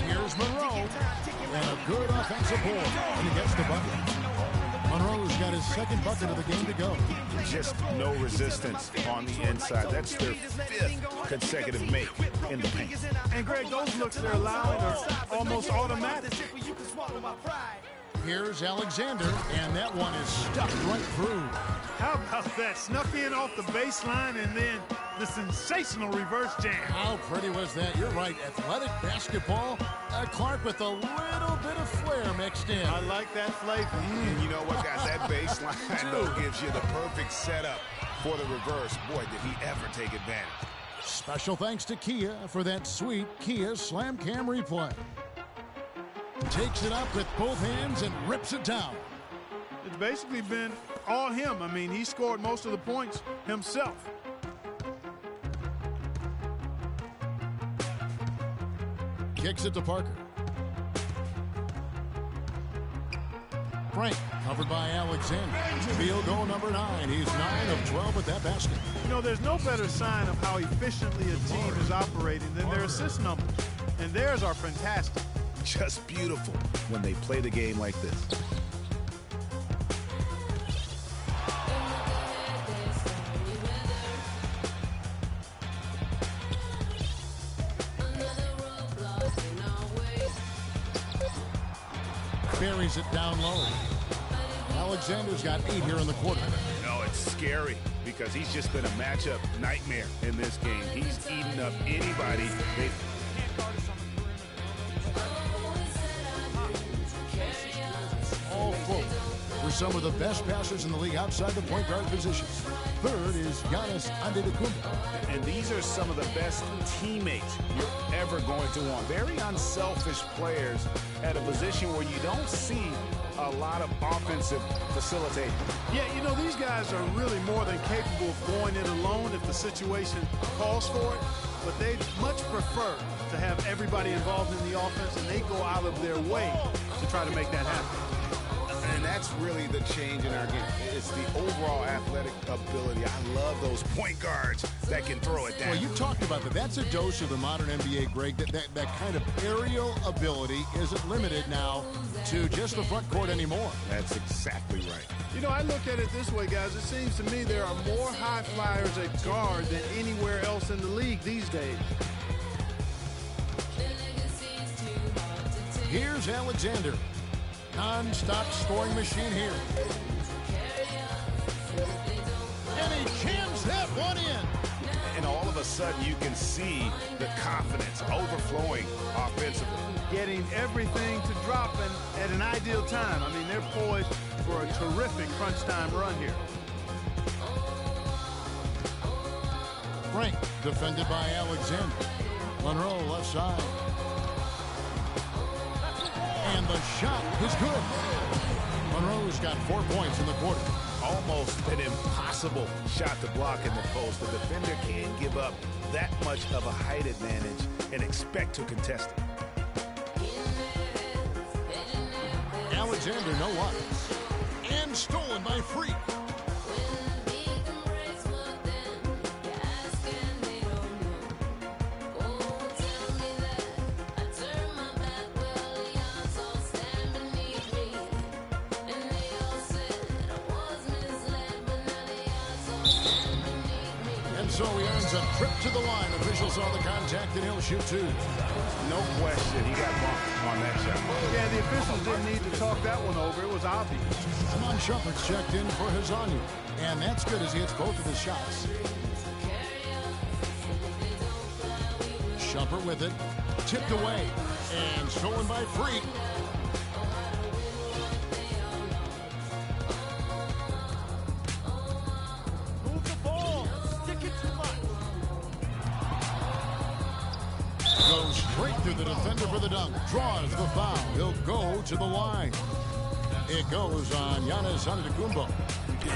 Here's Monroe, and a good offensive board, and he gets the bucket. Monroe's got his second bucket of the game to go. Just no resistance on the inside. That's their 5th consecutive make in the paint. And Greg, those looks they're allowing are almost automatic. Here's Alexander, and that one is stuck right through. How about that? Snuck in off the baseline and then the sensational reverse jam. How pretty was that? You're right. Athletic basketball. Clark with a little bit of flair mixed in. I like that flavor. And you know what, guys? That baseline, though, gives you the perfect setup for the reverse. Boy, did he ever take advantage. Special thanks to Kia for that sweet Kia Slam Cam replay. Takes it up with both hands and rips it down. It's basically been all him. I mean, he scored most of the points himself. Kicks it to Parker. Frank, covered by Alexander. Field goal number 9. He's 9 of 12 with that basket. You know, there's no better sign of how efficiently a team is operating than their assist numbers. And theirs are fantastic. Just beautiful when they play the game like this. Buries it down low. Alexander's got 8 here in the quarter. No, it's scary because he's just been a matchup nightmare in this game. He's eaten up anybody. All full. We're some of the best passers in the league outside the point guard position. Third is Giannis Antetokounmpo. And these are some of the best teammates you're ever going to want. Very unselfish players at a position where you don't see a lot of offensive facilitating. Yeah, you know, these guys are really more than capable of going it alone if the situation calls for it. But they much prefer to have everybody involved in the offense, and they go out of their way to try to make that happen. And that's really the change in our game. It's the overall athletic ability. I love those point guards that can throw it down. Well, you talked about that. That's a dose of the modern NBA, Greg. That kind of aerial ability isn't limited now to just the front court anymore. That's exactly right. You know, I look at it this way, guys. It seems to me there are more high flyers at guard than anywhere else in the league these days. Here's Alexander. Non-stop scoring machine here. And he jams that one in. And all of a sudden you can see the confidence overflowing offensively. Getting everything to drop at an ideal time. I mean, they're poised for a terrific crunch time run here. Frank defended by Alexander. Monroe left side. And the shot is good. Monroe's got 4 points in the quarter. Almost an impossible shot to block in the post. The defender can't give up that much of a height advantage and expect to contest it. Alexander, no luck. And stolen by Freak. So he earns a trip to the line. Officials saw the contact and he'll shoot 2. No question, he got bumped on that shot. Yeah, the officials didn't need to talk that one over. It was obvious. Amon Shumpert's checked in for Hazanya. And that's good as he hits both of his shots. Shumpert with it. Tipped away. And stolen by Freak. Goes straight through the defender for the dunk. Draws the foul. He'll go to the line. It goes on Giannis Antetokounmpo.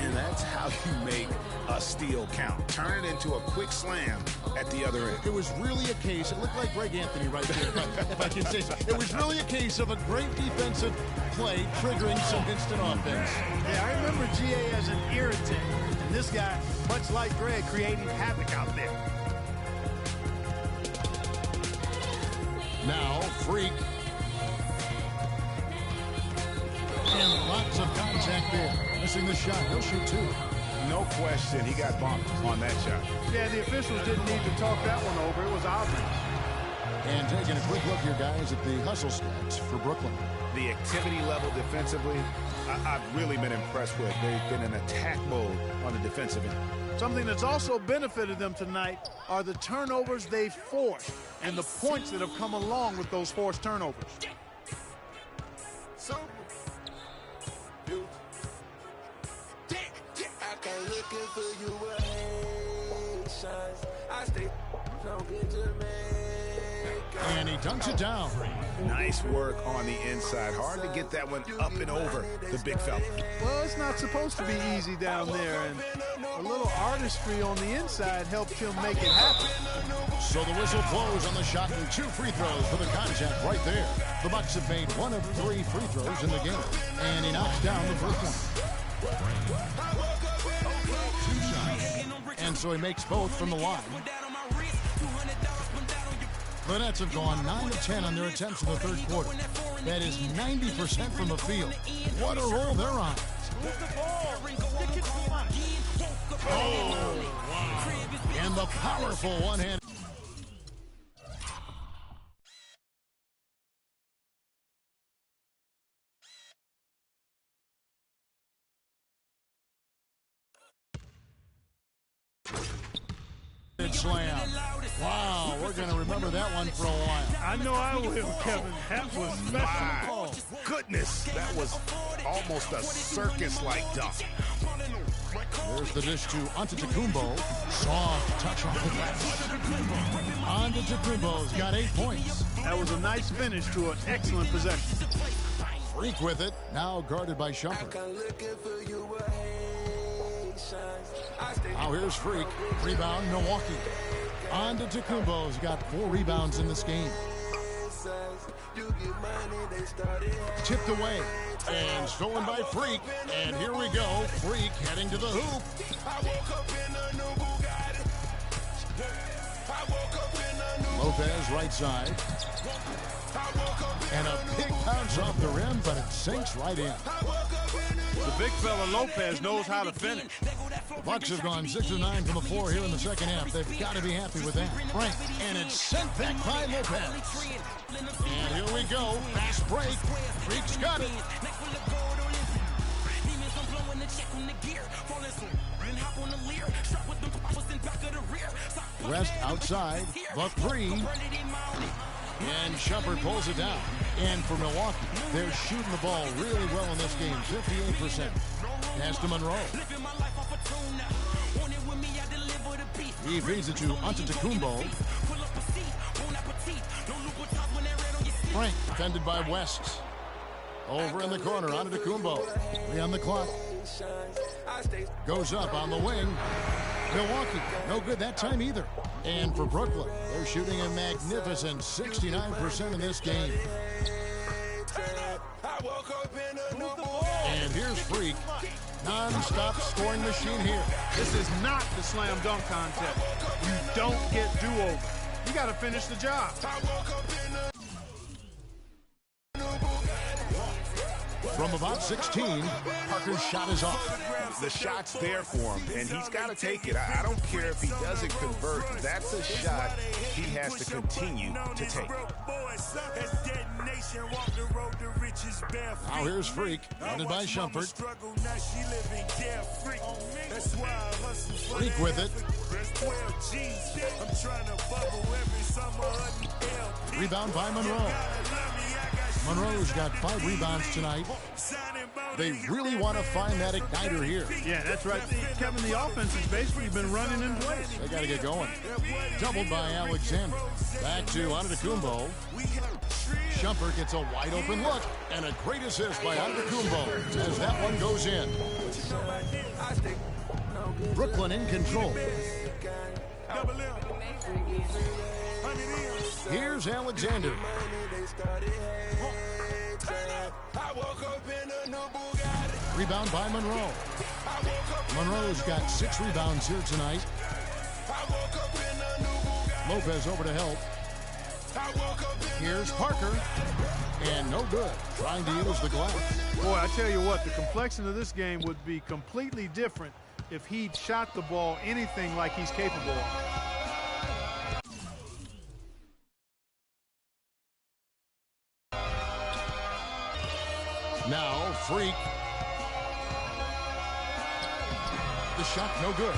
And that's how you make a steal count. Turn it into a quick slam at the other end. It was really a case, it looked like Greg Anthony right there, if I can say so. It was really a case of a great defensive play triggering some instant offense. Yeah, I remember GA as an irritant. And this guy, much like Greg, creating havoc out there. Now, Freak. And lots of contact there. Missing the shot. He'll shoot 2. No question, he got bumped on that shot. Yeah, the officials didn't need to talk that one over. It was obvious. And taking a quick look here, guys, at the hustle stats for Brooklyn. The activity level defensively, I've really been impressed with. They've been in attack mode on the defensive end. Something that's also benefited them tonight are the turnovers they've forced and the points that have come along with those forced turnovers. And he dunks it down. Nice work on the inside. Hard to get that one up and over the big fella. Well, it's not supposed to be easy down there, and a little artistry on the inside helped him make it happen. So the whistle blows on the shot and 2 free throws for the contact right there. The Bucks have made 1 of 3 free throws in the game, and he knocks down the first one. And so he makes both from the line. The Nets have gone 9 of 10 on their attempts in the third quarter. That is 90% from the field. What a roll they're on. Oh, wow. And the powerful one-hand. Slam. Wow, we're going to remember that one for a while. I know I will, Kevin. That was special. Wow. Goodness, that was almost a circus-like dunk. There's the dish to Antetokounmpo. Soft touch off the glass. Antetokounmpo's got 8 points. That was a nice finish to an excellent possession. Freak with it, now guarded by Shumpert. Now here's Freak. Rebound, Milwaukee. Antetokounmpo's got 4 rebounds in this game. Tipped away and stolen by Freak. And here we go. Freak heading to the hoop. Lopez right side. And a big bounce off the rim, but it sinks right in. The big fella Lopez knows how to finish. The Bucks have gone 6 of 9 from the floor here in the second half. They've got to be happy with that. Frank, and it's sent back by Lopez. And here we go. Fast break. Freak's got it. West outside. The 3. And Shumpert pulls it down. And for Milwaukee, they're shooting the ball really well in this game, 58%. Pass to Monroe. He feeds it to Antetokounmpo. Frank defended by West. Over in the corner, Antetokounmpo. 3 on the clock. Goes up on the wing. Milwaukee, no good that time either. And for Brooklyn, they're shooting a magnificent 69% in this game. And here's Freak. Non-stop scoring machine here. This is not the slam dunk contest. You don't get do-over. You got to finish the job. From about 16, Parker's shot is off. The shot's there for him, and he's got to take it. I don't care if he doesn't convert. That's a shot he has to continue to take. Now here's Freak, guarded by Shumpert. Freak with it. Rebound by Monroe. Monroe's got 5 rebounds tonight. They really want to find that igniter here. Yeah, that's right. Kevin, the offense has basically been running in place. They got to get going. Doubled by Alexander. Back to Antetokounmpo. Shumpert gets a wide open look, and a great assist by Antetokounmpo as that one goes in. Brooklyn in control. Here's Alexander. Rebound by Monroe. Monroe's got 6 rebounds here tonight. Lopez over to help. Here's Parker. And no good. Trying to use the glass. Boy, I tell you what, the complexion of this game would be completely different if he'd shot the ball anything like he's capable of. Now, Freak the shot, no good.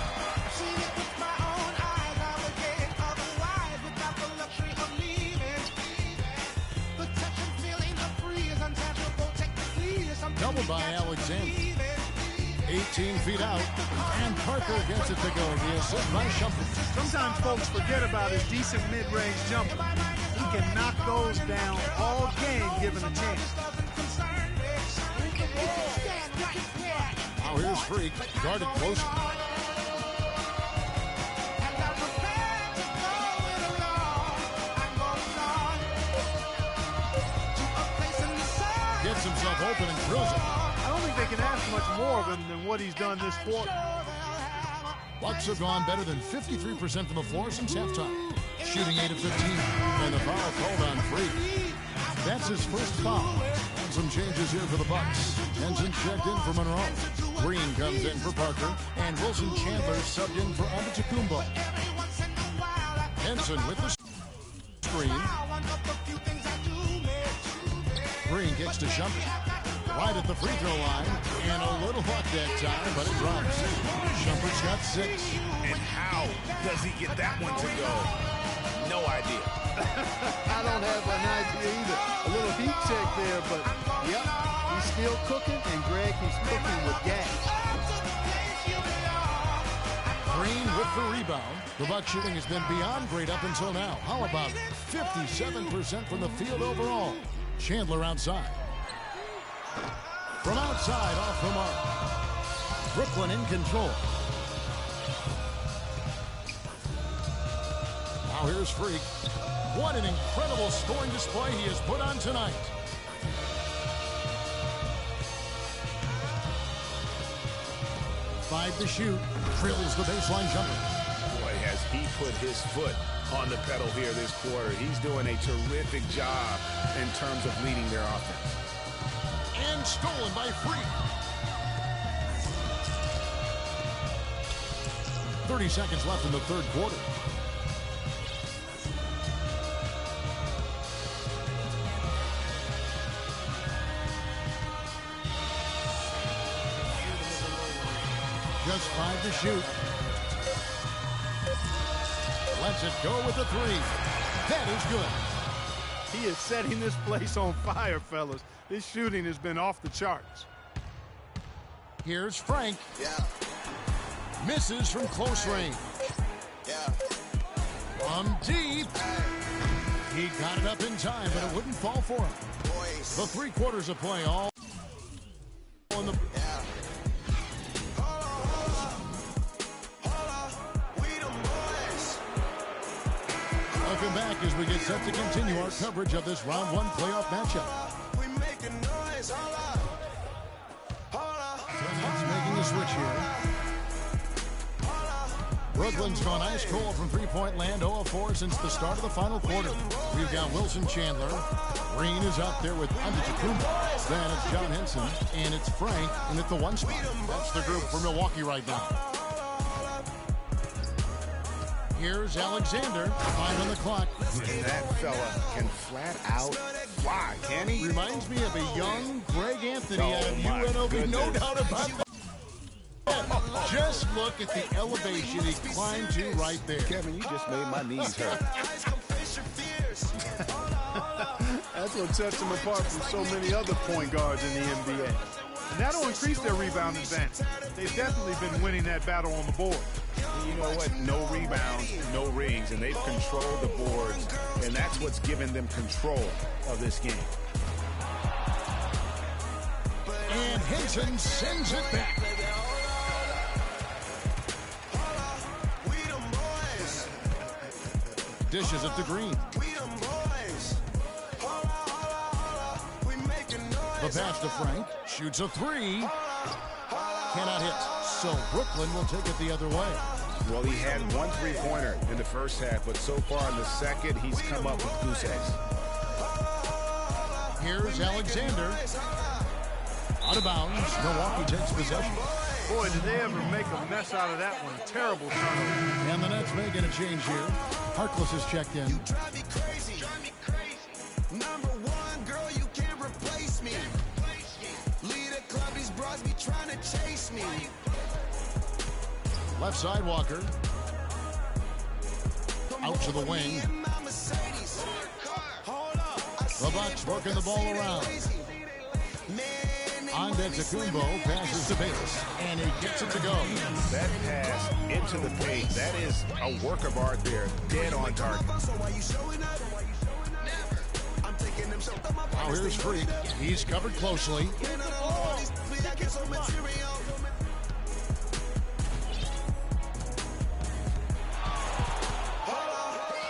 Double by Alexander. 18 feet out, and Parker gets it to go. The assist by Shumpert. Sometimes folks forget about his decent mid-range jumper. He can knock those down all game given a chance. Now here's Freak, guarded closely. Gets himself open and drills it. I don't think they can ask much more of him than what he's done this quarter. Bucks have gone better than 53% from the floor since halftime. Shooting 8 of 15, and the foul called on Freak. That's his first foul. And some changes here for the Bucks. Henson checked in for Monroe. Green comes in for Parker, and Wilson Chandler subbed in for Antetokounmpo. Henson with the screen. Green kicks to Shumpert. Right at the free throw line, and a little luck that time, but it drops. Shumpert's got 6. And how does he get that one to go? No idea. I don't have an idea either. A little heat check there, but yep, he's still cooking, and Greg, he's cooking with gas. Green with the rebound. The Bucks shooting has been beyond great up until now. How about 57% from the field overall? Chandler outside. From outside, off the mark. Brooklyn in control. Now here's Freak. What an incredible scoring display he has put on tonight. Five to shoot. Drills the baseline jumper. Boy, has he put his foot on the pedal here this quarter. He's doing a terrific job in terms of leading their offense. And stolen by Freak. 30 seconds left in the third quarter. Just 5 to shoot. Lets it go with a 3. That is good. He is setting this place on fire, fellas. His shooting has been off the charts. Here's Frank. Yeah. Misses from close range. Yeah. From deep. He got it up in time, but it wouldn't fall for him. Boys. The 3 quarters of play all on the... Yeah. Welcome back as we get set to continue our coverage of this round 1 playoff matchup. Someone's making a switch here. Brooklyn's gone ice cold from three-point land, 0 of 4 since the start of the final quarter. We've got Wilson Chandler. Green is up there with Antetokounmpo. Then it's John Henson, and it's Frank, and at the 1 spot. That's the group for Milwaukee right now. Here's Alexander, 5 on the clock. And that fella can flat out fly, can he? Reminds me of a young Greg Anthony Oh, out of my UNLV, goodness. no doubt about that. Just look at the elevation he climbed to right there. Kevin, you just made my knees hurt. That's what sets him apart from so many other point guards in the NBA. And that'll increase their rebound advantage. They've definitely been winning that battle on the board. You know what? No rebounds, no rings, and they've controlled the boards, and that's what's given them control of this game. And Henson sends it back. Dishes it to Green. The pass to Frank. Shoots a 3. Cannot hit. So Brooklyn will take it the other way. Well, he had 1 3-pointer in the first half, but so far in the second, he's come up with goose eggs. Here's Alexander. Out of bounds. Milwaukee takes possession. Boy, did they ever make a mess out of that one. Terrible turnover. And the Nets may get a change here. Harkless is checked in. You drive me crazy. Number 1, girl, you can't replace me. Lead a club, these bras be trying to chase me. Left side, Walker. Out to the wing. The Bucks working the ball around. Antetokounmpo passes to Bayless, and he gets it to go. That pass into the paint, that is a work of art there. Dead on target. Now here's Freak. He's covered closely.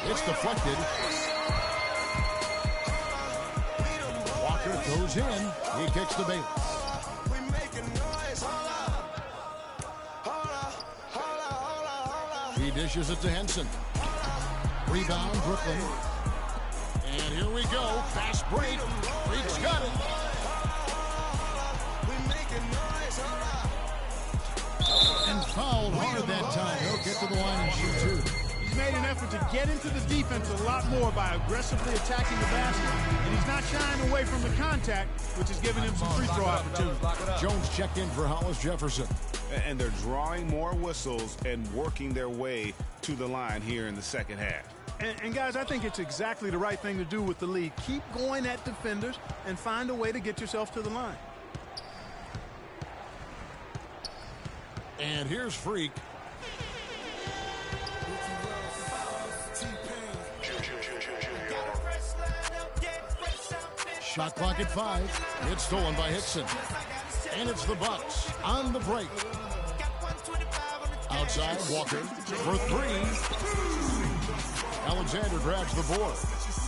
It's deflected. Walker goes in. He kicks to Bayless. He dishes it to Henson. Rebound, Brooklyn. And here we go. Fast break. Freak's got it. And fouled hard that time. He'll get to the line and shoot two. He's made an effort to get into the defense a lot more by aggressively attacking the basket, and he's not shying away from the contact, which is giving him some free throw opportunities. Jones checked in for Hollis Jefferson. And they're drawing more whistles and working their way to the line here in the second half. And guys, I think it's exactly the right thing to do with the lead. Keep going at defenders and find a way to get yourself to the line. And here's Freak. Shot clock at 5. It's stolen by Hickson. And it's the Bucks on the break. Outside, Walker for 3. Alexander grabs the board.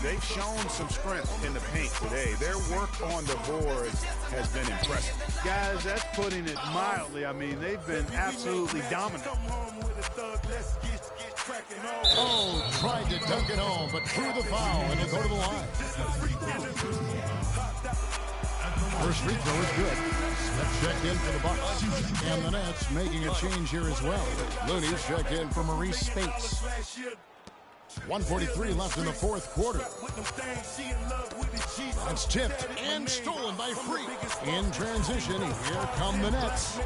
They've shown some strength in the paint today. Their work on the boards has been impressive. Guys, that's putting it mildly. I mean, they've been absolutely dominant. Oh, tried to dunk it home, but threw the foul, and he'll go to the line. First free throw is good. Smith checked in for the Bucks. And the Nets making a change here as well. Looney's checked in for Maurice Spates. 1:43 left in the fourth quarter. It's tipped and stolen by Freak. In transition, here come the Nets.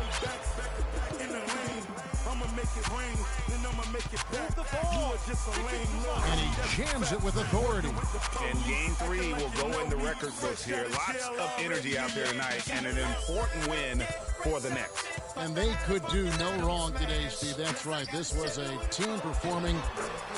And he jams it with authority. And game 3 will go in the record books here. Lots of energy out there tonight, and an important win for the Nets. And they could do no wrong today, Steve. That's right. This was a team performing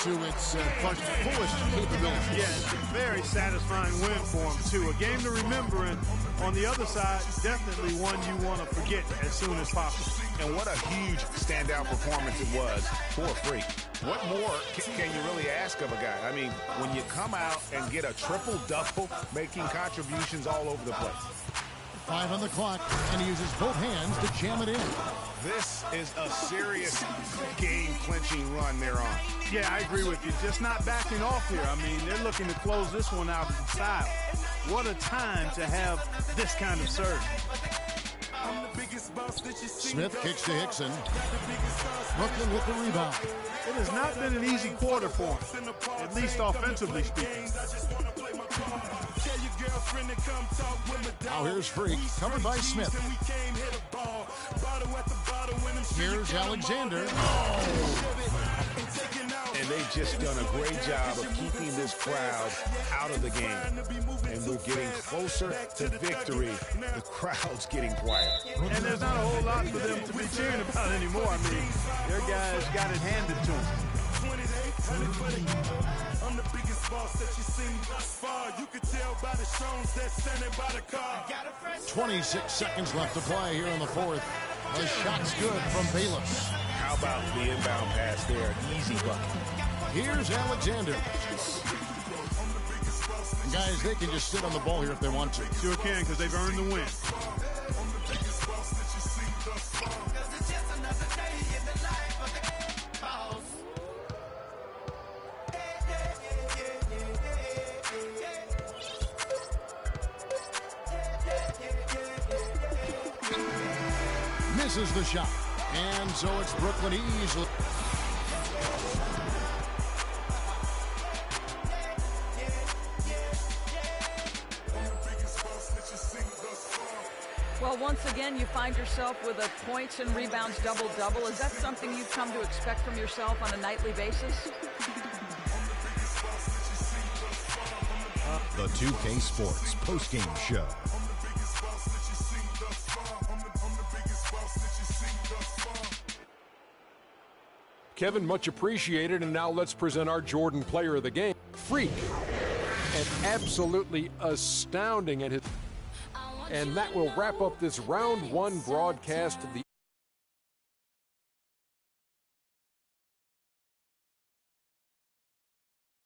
to its fullest capabilities. Yeah, it's a very satisfying win for them, too. A game to remember, and on the other side, definitely one you want to forget as soon as possible. And what a huge standout performance it was for Freak. What more can you really ask of a guy? I mean, when you come out and get a triple-double, making contributions all over the place. 5 on the clock, and he uses both hands to jam it in. This is a serious game-clinching run they're on. Yeah, I agree with you. Just not backing off here. I mean, they're looking to close this one out in style. What a time to have this kind of serve. Smith kicks to Hickson. Brooklyn with the rebound. It has not been an easy quarter for him, at least offensively speaking. Now here's Freak, covered by Smith. Here's Alexander. And they've just done a great job of keeping this crowd out of the game. And we're getting closer to victory. The crowd's getting quiet. And there's not a whole lot for them to be cheering about anymore. I mean, their guys got it handed to them. I'm the biggest boss that you've seen thus far. You can tell by the shows that's standing by the car. 26 seconds left to play here in the fourth. The shot's good from Bayless. How about the inbound pass there? Easy bucket. Here's Alexander. Guys, they can just sit on the ball here if they want to. Sure can, because they've earned the win. Misses the shot. And so it's Brooklyn easily. Well, once again, you find yourself with a points and rebounds double-double. Is that something you've come to expect from yourself on a nightly basis? The 2K Sports postgame show. Kevin, much appreciated. And now let's present our Jordan player of the game. Freak. And absolutely astounding at his... And that will wrap up this round one broadcast of the